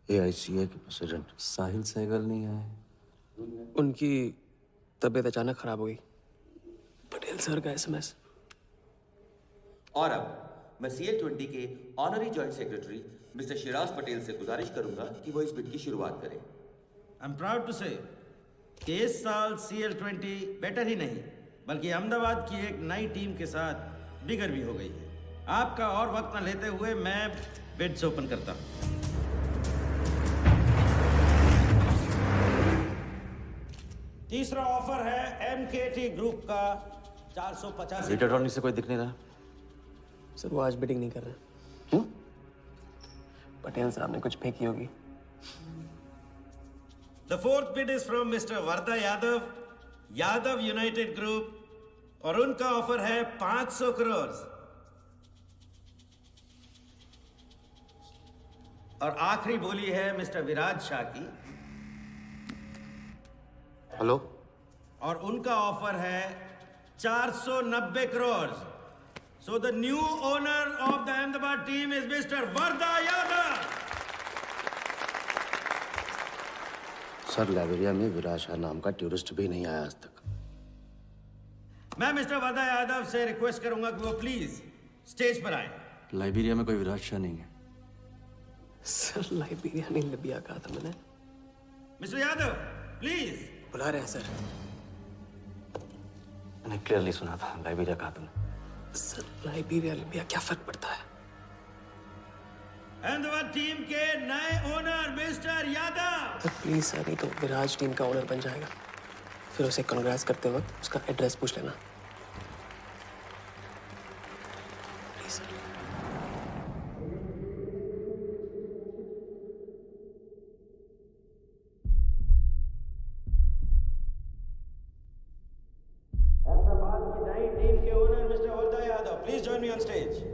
AICA के प्रेसिडेंट साहिल सहगल नहीं आए। उनकी तबीयत अचानक खराब हो गई, पटेल सर का एसएमएस। और अब मैं CL20 के honorary joint secretary mister Shiraz Patel से गुजारिश करूंगा कि वो इस बिट की शुरुआत करें। आई एम प्राउड टू से कि इस साल CL20 बेटर ही नहीं बल्कि अहमदाबाद की एक नई टीम के साथ बिगर भी हो गई है। आपका और वक्त न लेते हुए मैं बिड्स ओपन करता हूं। तीसरा ऑफर है MKT ग्रुप का 485। रीटा टॉर्नी से कोई दिख नहीं रहा सर, वो आज बिडिंग नहीं कर रहे। क्यों? पटेल साहब ने कुछ फेंकी होगी। The fourth bid is from Mr. Varda Yadav, Yadav United Group, और उनका ऑफर है 500 करोड़। और आखिरी बोली है मिस्टर विराज शाह की। हेलो। और उनका ऑफर है 490 crore. So the new owner of the Ahmedabad team is Mr. Varda Yadav. Sir, Liberia में विराज शाह नाम का टूरिस्ट भी नहीं आया आज तक। मैं मिस्टर वर्दा यादव से रिक्वेस्ट करूंगा कि वो प्लीज स्टेज पर आए। लाइब्रेरिया में कोई विराज शाह नहीं है। सर, लाइब्रेरिया नहीं, लिबिया कहा था मैंने। Mister Yadav please. बुला रहे हैं सर। मैंने क्लियरली सुना था, लाइब्रेरिया कहा तुमने। सर, लाइब्रेरिया लिबिया क्या फर्क पड़ता है? अहमदाबाद टीम के नए owner mister Yadav. Sir please sir, नहीं तो विराज टीम का ओनर बन जाएगा। फिर उसे कांग्रेस करते वक्त उसका एड्रेस पूछ लेना। Please sir. अहमदाबाद की नई टीम के owner mister Varda Yadav, please join me on stage.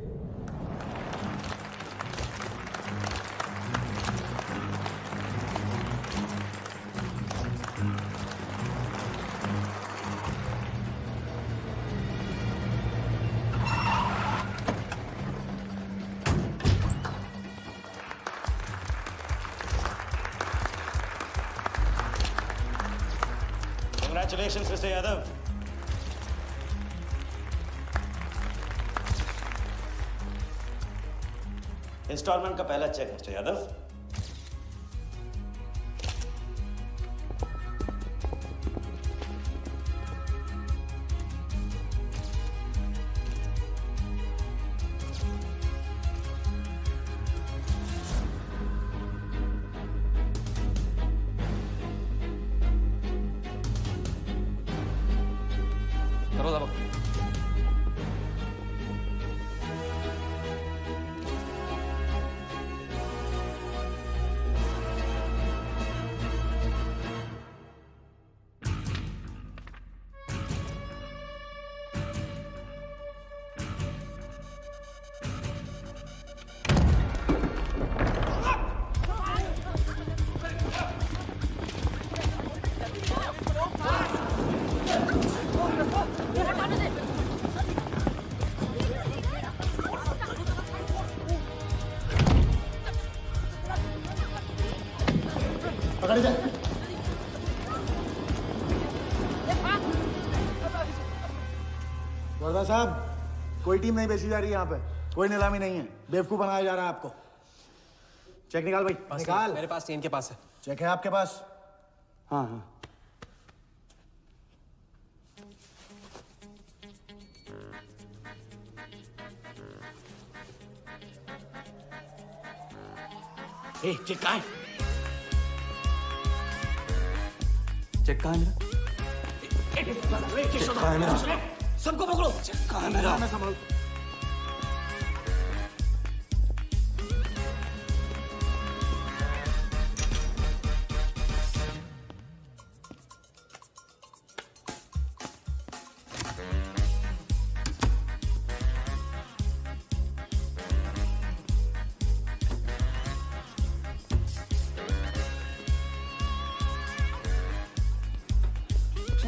Congratulations, Mr. Yadav. Installment का पहला चेक मिस्टर यादव। पकड़ जाए। वर्दा साहब, कोई टीम नहीं बेची जा रही यहाँ पे, कोई नीलामी नहीं है, बेवकूफ बनाया जा रहा है आपको। चेक निकाल भाई, निकाल। मेरे पास टीम के पास है। चेक है आपके पास? हाँ हाँ। चेक कहाँ है? चेक कहाँ है मेरा? चेक कहाँ है मेरा? सबको पकड़ो। चेक कहाँ है मेरा? मैं संभाल।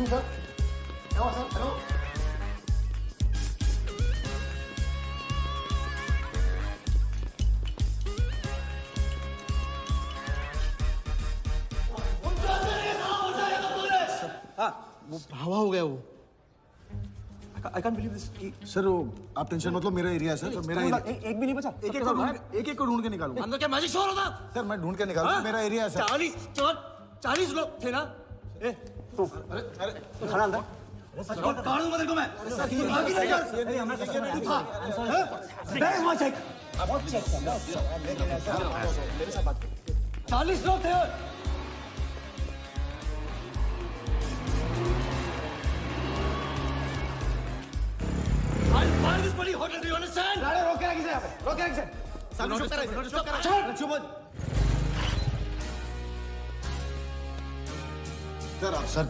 Sir, hello. हाँ, वो भावा हो गया वो। I can't believe this. Sir वो आप टेंशन मत लो, मेरा एरिया है सर, तो मेरा एरिया एक भी नहीं बचा। एक को ढूंढ के निकालूंगा। अंदर क्या मैजिक शो हो रहा था? सर मैं ढूंढ के निकालूंगा, मेरा एरिया है सर। 40 लोग थे ना? ए तू खड़ा अंदर। काट दूंगा तेरे को मैं। Where is my check? 40 लोग थे। I'll fire this bloody hotel. Do you understand? अरे रोके रखिए यहाँ पे, रोके रखिए। सामने चुप कर। सर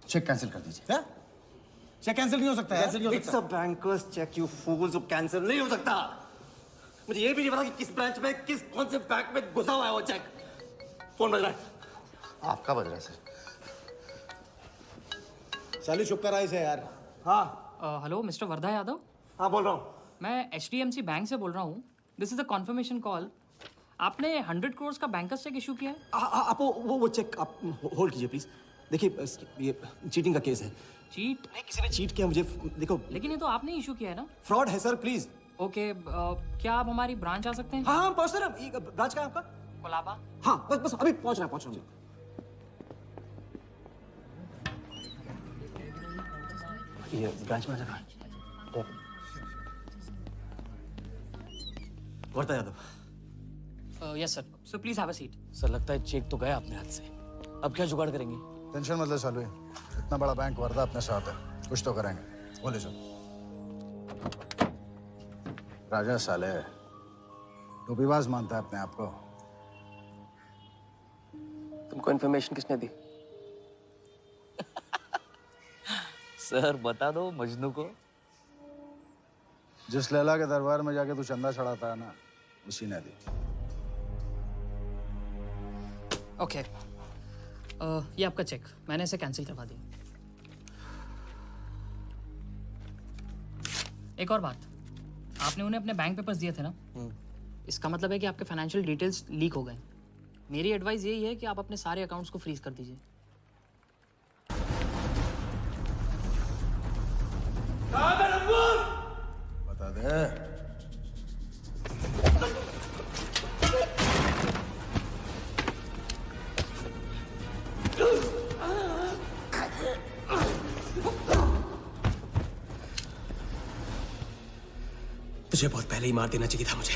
चेक कैंसिल कर दीजिए। क्या? चेक कैंसिल नहीं हो सकता है? It's a banker's check, you fools, जो कैंसिल नहीं हो सकता। मुझे ये भी नहीं पता कि किस ब्रांच में, कौन से बैंक में घुसा हुआ है वो चेक। फोन बज रहा है। आपका बज रहा है सर। साली चुप कर इसे यार। हाँ। Hello mister Wardha Yadav. हाँ बोल रहा हूँ। मैं HDMC बैंक से बोल रहा हूँ। This is a confirmation call. आपने 100 करोड़ का बैंकर्स चेक इशू किया है? आप वो चेक आप होल्ड कीजिए प्लीज। देखिए ये चीटिंग का केस है। चीट? नहीं, किसी ने चीट किया मुझे, देखो। लेकिन ये तो आपने इशू किया है ना? फ्रॉड है सर, प्लीज। ओके, क्या आप हमारी ब्रांच आ सकते हैं? हाँ पहुँच रहे। ब्रांच का है आपका? कोलाबा। हाँ बस अभी पहुँच रहा हूँ। ये ब्रांच मैनेजर कहाँ है? Wardha Yadav. Yes sir, so please have a seat. Sir लगता है चेक तो गया अपने हाथ से, अब क्या जुगाड़ करेंगे? टेंशन मत ले सालू, इतना बड़ा बैंक वर्धा अपने साथ है, कुछ तो करेंगे। बोले सर। राजा साले टोपीबाज मानता है अपने आप को। तुमको इन्फॉर्मेशन किसने दी? सर बता दो मजनू को। जिस लैला के दरबार में जाके तू चंदा चढ़ाता है ना, उसी ने दी। ओके, ये आपका चेक, मैंने इसे कैंसिल करवा दिया। एक और बात, आपने उन्हें अपने बैंक पेपर्स दिए थे ना? इसका मतलब है कि आपके फाइनेंशियल डिटेल्स लीक हो गए। मेरी एडवाइस यही है कि आप अपने सारे अकाउंट्स को फ्रीज कर दीजिए। बता दे। तुझे बहुत पहले ही मार देना चाहिए था मुझे।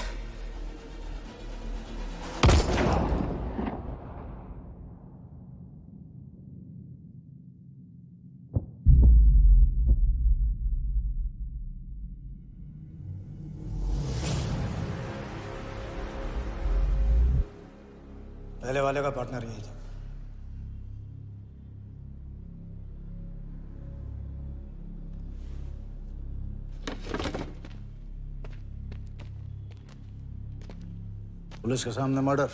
पहले वाले का पार्टनर यही था। पुलिस के सामने मर्डर,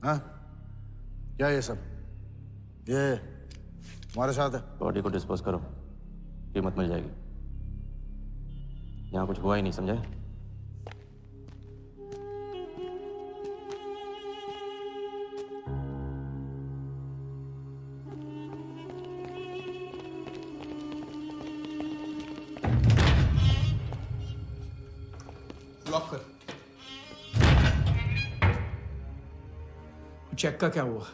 हाँ? क्या ये सब? ये हमारे साथ है। बॉडी को डिस्पोज करो, कीमत मिल जाएगी। यहाँ कुछ हुआ ही नहीं, समझे? लॉक कर। चेक का क्या हुआ?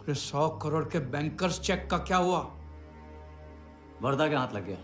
100 करोड़ के बैंकर्स चेक का क्या हुआ? वर्धा के हाथ लग गया।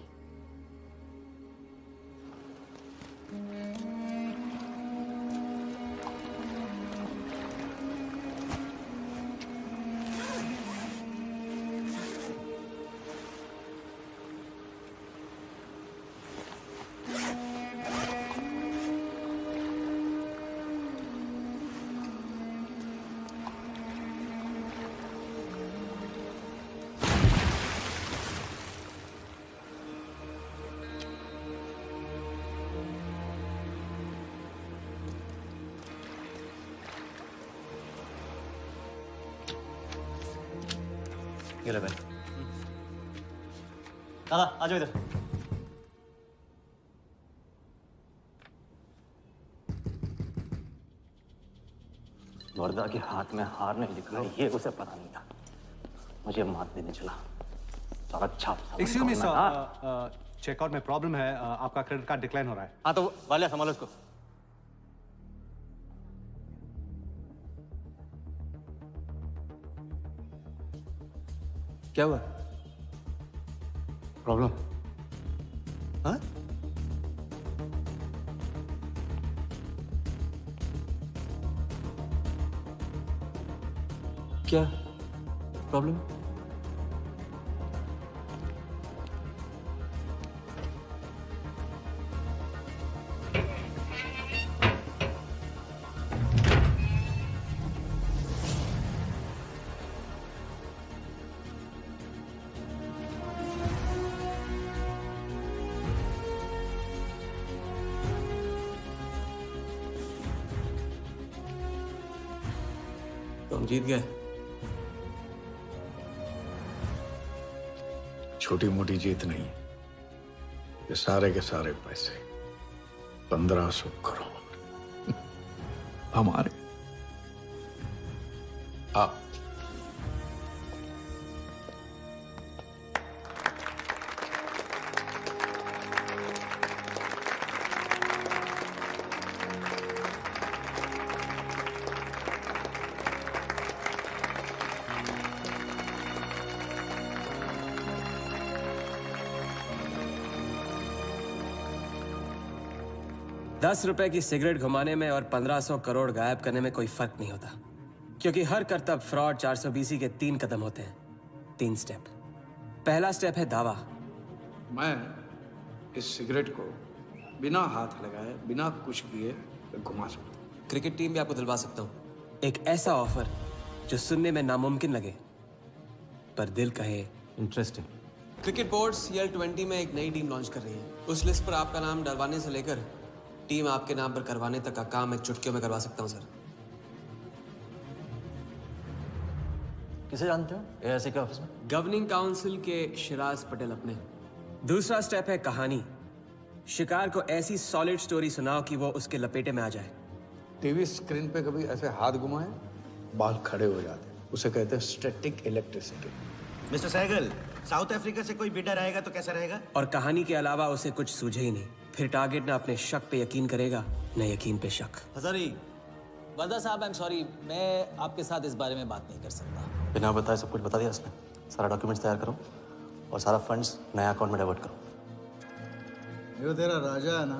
ये ले भाई। दादा आ जाओ इधर। वर्धा के हाथ में हार नहीं दिख रहा, ये उसे पता नहीं था। मुझे मात देने चला। साला छाप। एक्सक्यूज मी सर, चेकआउट में प्रॉब्लम है, आपका क्रेडिट कार्ड डिक्लाइन हो रहा है। हाँ तो वाले संभालो इसको। क्या हुआ? प्रॉब्लम? हाँ? क्या प्रॉब्लम? तुम जीत गए। छोटी मोटी जीत नहीं, ये सारे के सारे पैसे 1500 करोड़ हमारे। आप ₹10 की सिगरेट घुमाने में और 1500 करोड़ गायब करने में कोई फर्क नहीं होता, क्योंकि हर करतब फ्रॉड 420 के 3 कदम होते हैं, 3 स्टेप। पहला स्टेप है दावा। मैं इस सिगरेट को बिना हाथ लगाए, बिना कुछ किए घुमा सकता हूँ। क्रिकेट टीम भी आपको दिलवा सकता हूँ, एक ऐसा ऑफर जो सुनने में नामुमकिन लगे पर दिल कहे इंटरेस्टिंग। क्रिकेट बोर्ड CL20 में एक नई टीम लॉन्च कर रही है। उस लिस्ट पर आपका नाम डलवाने से लेकर टीम आपके नाम पर करवाने तक का काम मैं चुटकियों में करवा सकता हूं सर। किसे जानते हो AIC के ऑफिस में? गवर्निंग काउंसिल के शिराज पटेल अपने। दूसरा स्टेप है कहानी। शिकार को ऐसी सॉलिड स्टोरी सुनाओ कि वो उसके लपेटे में आ जाए। टीवी स्क्रीन पे कभी ऐसे हाथ घुमाए, बाल खड़े हो जाते हैं, उसे कहते हैं static electricity. Mister Sehgal, South Africa से कोई बिडर आएगा तो कैसा रहेगा? और कहानी के अलावा उसे कुछ सूझे ही नहीं, फिर टारगेट न अपने शक पे यकीन करेगा न यकीन पे शक। हजारी, वर्दा साहब, आई एम सॉरी, मैं आपके साथ इस बारे में बात नहीं कर सकता। बिना बताए सब कुछ बता दिया उसने। सारा डॉक्यूमेंट्स तैयार करो और सारा फंड्स नया अकाउंट में डाइवर्ट करो। ये तेरा राजा है ना,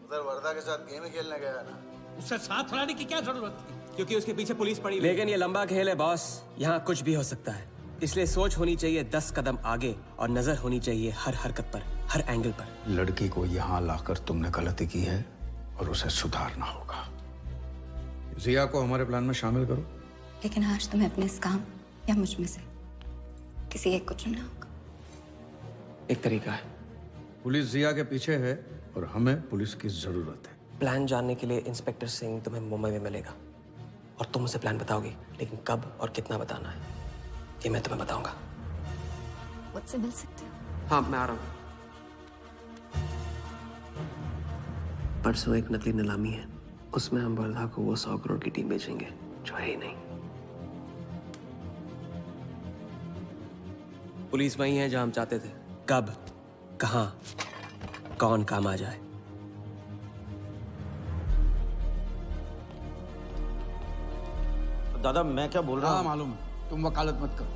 उधर वर्दा के साथ गेम ही खेलने गया ना। उससे साथ लाने की क्या जरूरत थी? क्योंकि उसके पीछे पुलिस पड़ी। लेकिन ये लंबा खेल है बॉस, यहाँ कुछ भी हो सकता है। इसलिए सोच होनी चाहिए 10 कदम आगे और नजर होनी चाहिए हर हरकत पर, हर एंगल पर। लड़की को यहाँ लाकर तुमने गलती की है और उसे सुधारना होगा। जिया को हमारे प्लान में शामिल करो। लेकिन आज तुम्हें अपने इस काम या मुझ में से किसी एक को चुनना होगा। एक तरीका है। पुलिस जिया के पीछे है और हमें पुलिस की जरूरत है। प्लान जानने के लिए इंस्पेक्टर सिंह तुम्हें मुंबई में मिलेगा और तुम उसे प्लान बताओगे, लेकिन कब और कितना बताना है ये मैं तुम्हें बताऊंगा। मुझसे मिल सकते हो? हाँ, मैं आ रहा हूँ। परसों एक नकली नीलामी है, उसमें हम वर्धा को वो 100 करोड़ की टीम बेचेंगे जो है ही नहीं। पुलिस वही है जहां हम चाहते थे। कब, कहां, कौन काम आ जाए। दादा मैं क्या बोल रहा हूँ? हाँ मालूम है, तुम वकालत मत करो।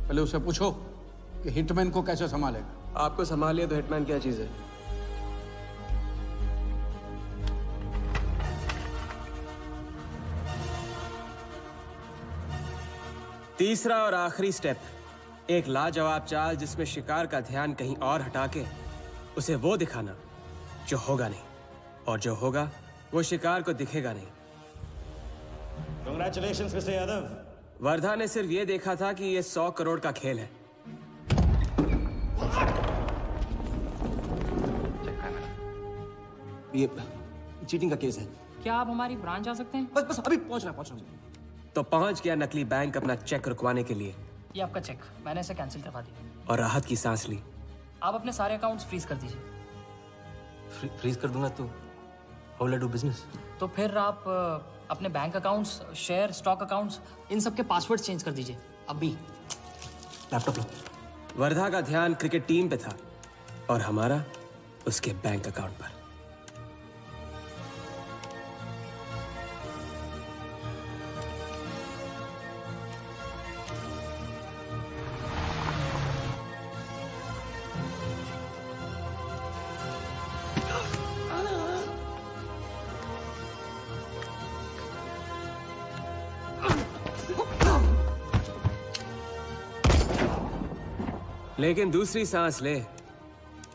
पहले उसे पूछो कि हिटमैन को कैसे संभालेगा। आपको संभालिए तो हिटमैन क्या चीज है? तीसरा और आखिरी स्टेप, एक लाजवाब चाल जिसमें शिकार का ध्यान कहीं और हटा के उसे वो दिखाना जो होगा नहीं, और जो होगा वो शिकार को दिखेगा नहीं। Congratulations, Mr. यादव। वर्धा ने सिर्फ ये देखा था कि ये 100 करोड़ का खेल है। ये चीटिंग का केस है। क्या आप हमारी ब्रांच आ सकते हैं? बस अभी पहुंच रहा हूं। तो पहुंच गया नकली बैंक अपना चेक रुकवाने के लिए। ये आपका चेक, मैंने इसे कैंसिल करवा दिया। और राहत की सांस ली। आप अपने सारे अकाउंट्स फ्रीज कर दीजिए। फ्रीज कर दूंगा तो how will I do business? तो फिर आप अपने bank accounts, share, stock accounts, इन सब के पासवर्ड चेंज कर दीजिए। अभी लैपटॉप लो। वर्धा का ध्यान क्रिकेट टीम पे था और हमारा उसके बैंक अकाउंट पर। लेकिन दूसरी सांस ले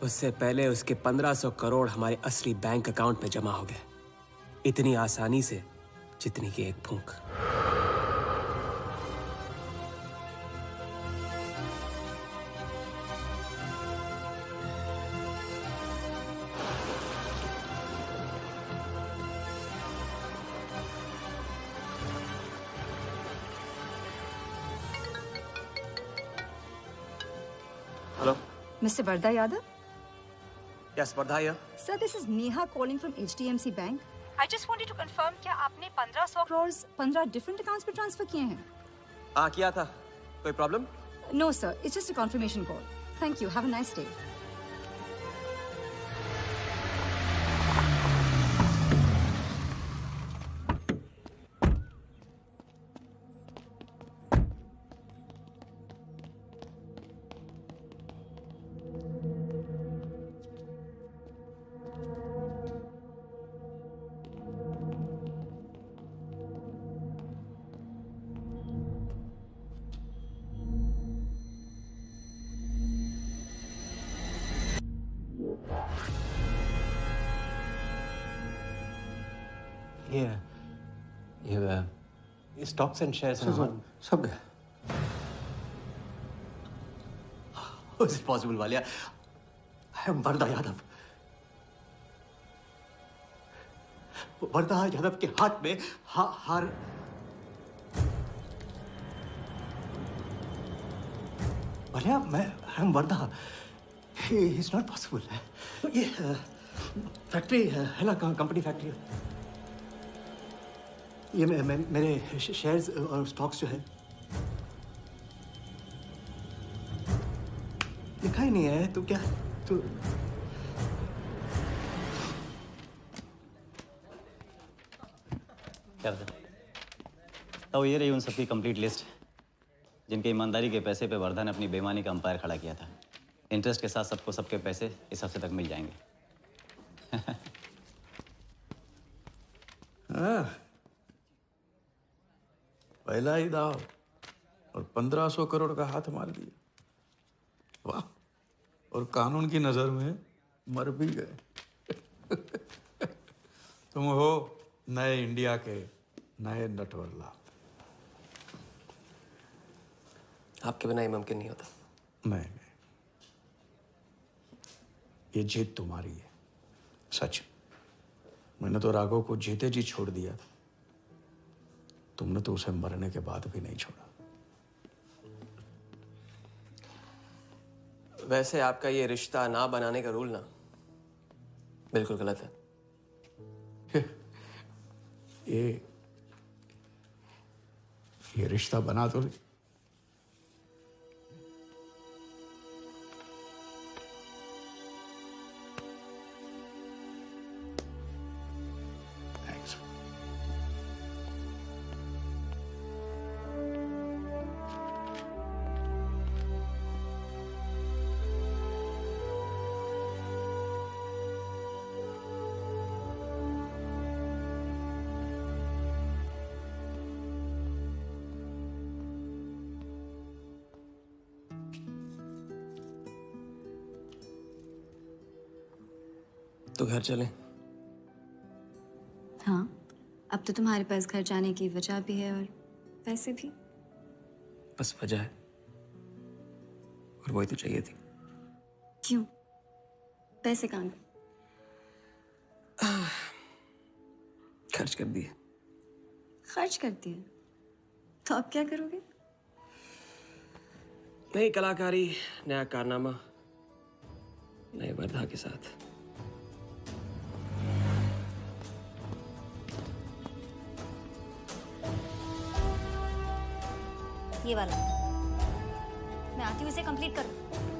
उससे पहले उसके 1500 करोड़ हमारे असली बैंक अकाउंट में जमा हो गए, इतनी आसानी से जितनी कि एक फूंक। Mr. Vardha Yadav? Yes, Vardha here. Sir, this is Neha calling from HDMC Bank. I just wanted to confirm क्या आपने 1500 crores 15 different accounts पे transfer किए हैं? हाँ किया था। कोई problem? No sir, it's just a confirmation call. Thank you. Have a nice day. ये स्टॉक्स एंड शेयर्स सब गए। How is it possible, Walia? I am Wardha Yadav. Wardha Yadav के हाथ में हार वालिया, मैं I am Wardha. It's not possible। ये फैक्ट्री है ना, कंपनी फैक्ट्री। ये मेरे शेयर्स और स्टॉक्स जो है लिखा ही नहीं है। तो क्या तो क्या बता? तो ये रही उन सबकी कंप्लीट लिस्ट जिनके ईमानदारी के पैसे पे वर्धा ने अपनी बेईमानी का अंपायर खड़ा किया था। इंटरेस्ट के साथ सबको सबके पैसे इस हफ्ते तक मिल जाएंगे। हाँ, पहला ही दाव और 1500 करोड़ का हाथ मार दिया। वाह, और कानून की नजर में मर भी गए। तुम हो नए इंडिया के नए नटवरला। आपके बिना ये मुमकिन नहीं होता। नहीं, ये जीत तुम्हारी है, सच। मैंने तो राघव को जीते जी छोड़ दिया था, तुमने तो उसे मरने के बाद भी नहीं छोड़ा। वैसे आपका ये रिश्ता ना बनाने का रूल ना बिल्कुल गलत है। ये रिश्ता बना तो तो घर चलें। हाँ, अब तो तुम्हारे पास घर जाने की वजह भी है और पैसे भी। बस वजह है और वही तो चाहिए थी। क्यों? पैसे कहाँ गए? खर्च कर दिए। खर्च कर दिए? तो अब क्या करोगे? नई कलाकारी, नया कारनामा, नए वर्धा के साथ। ये वाला मैं आती हूँ इसे कंप्लीट करूँ।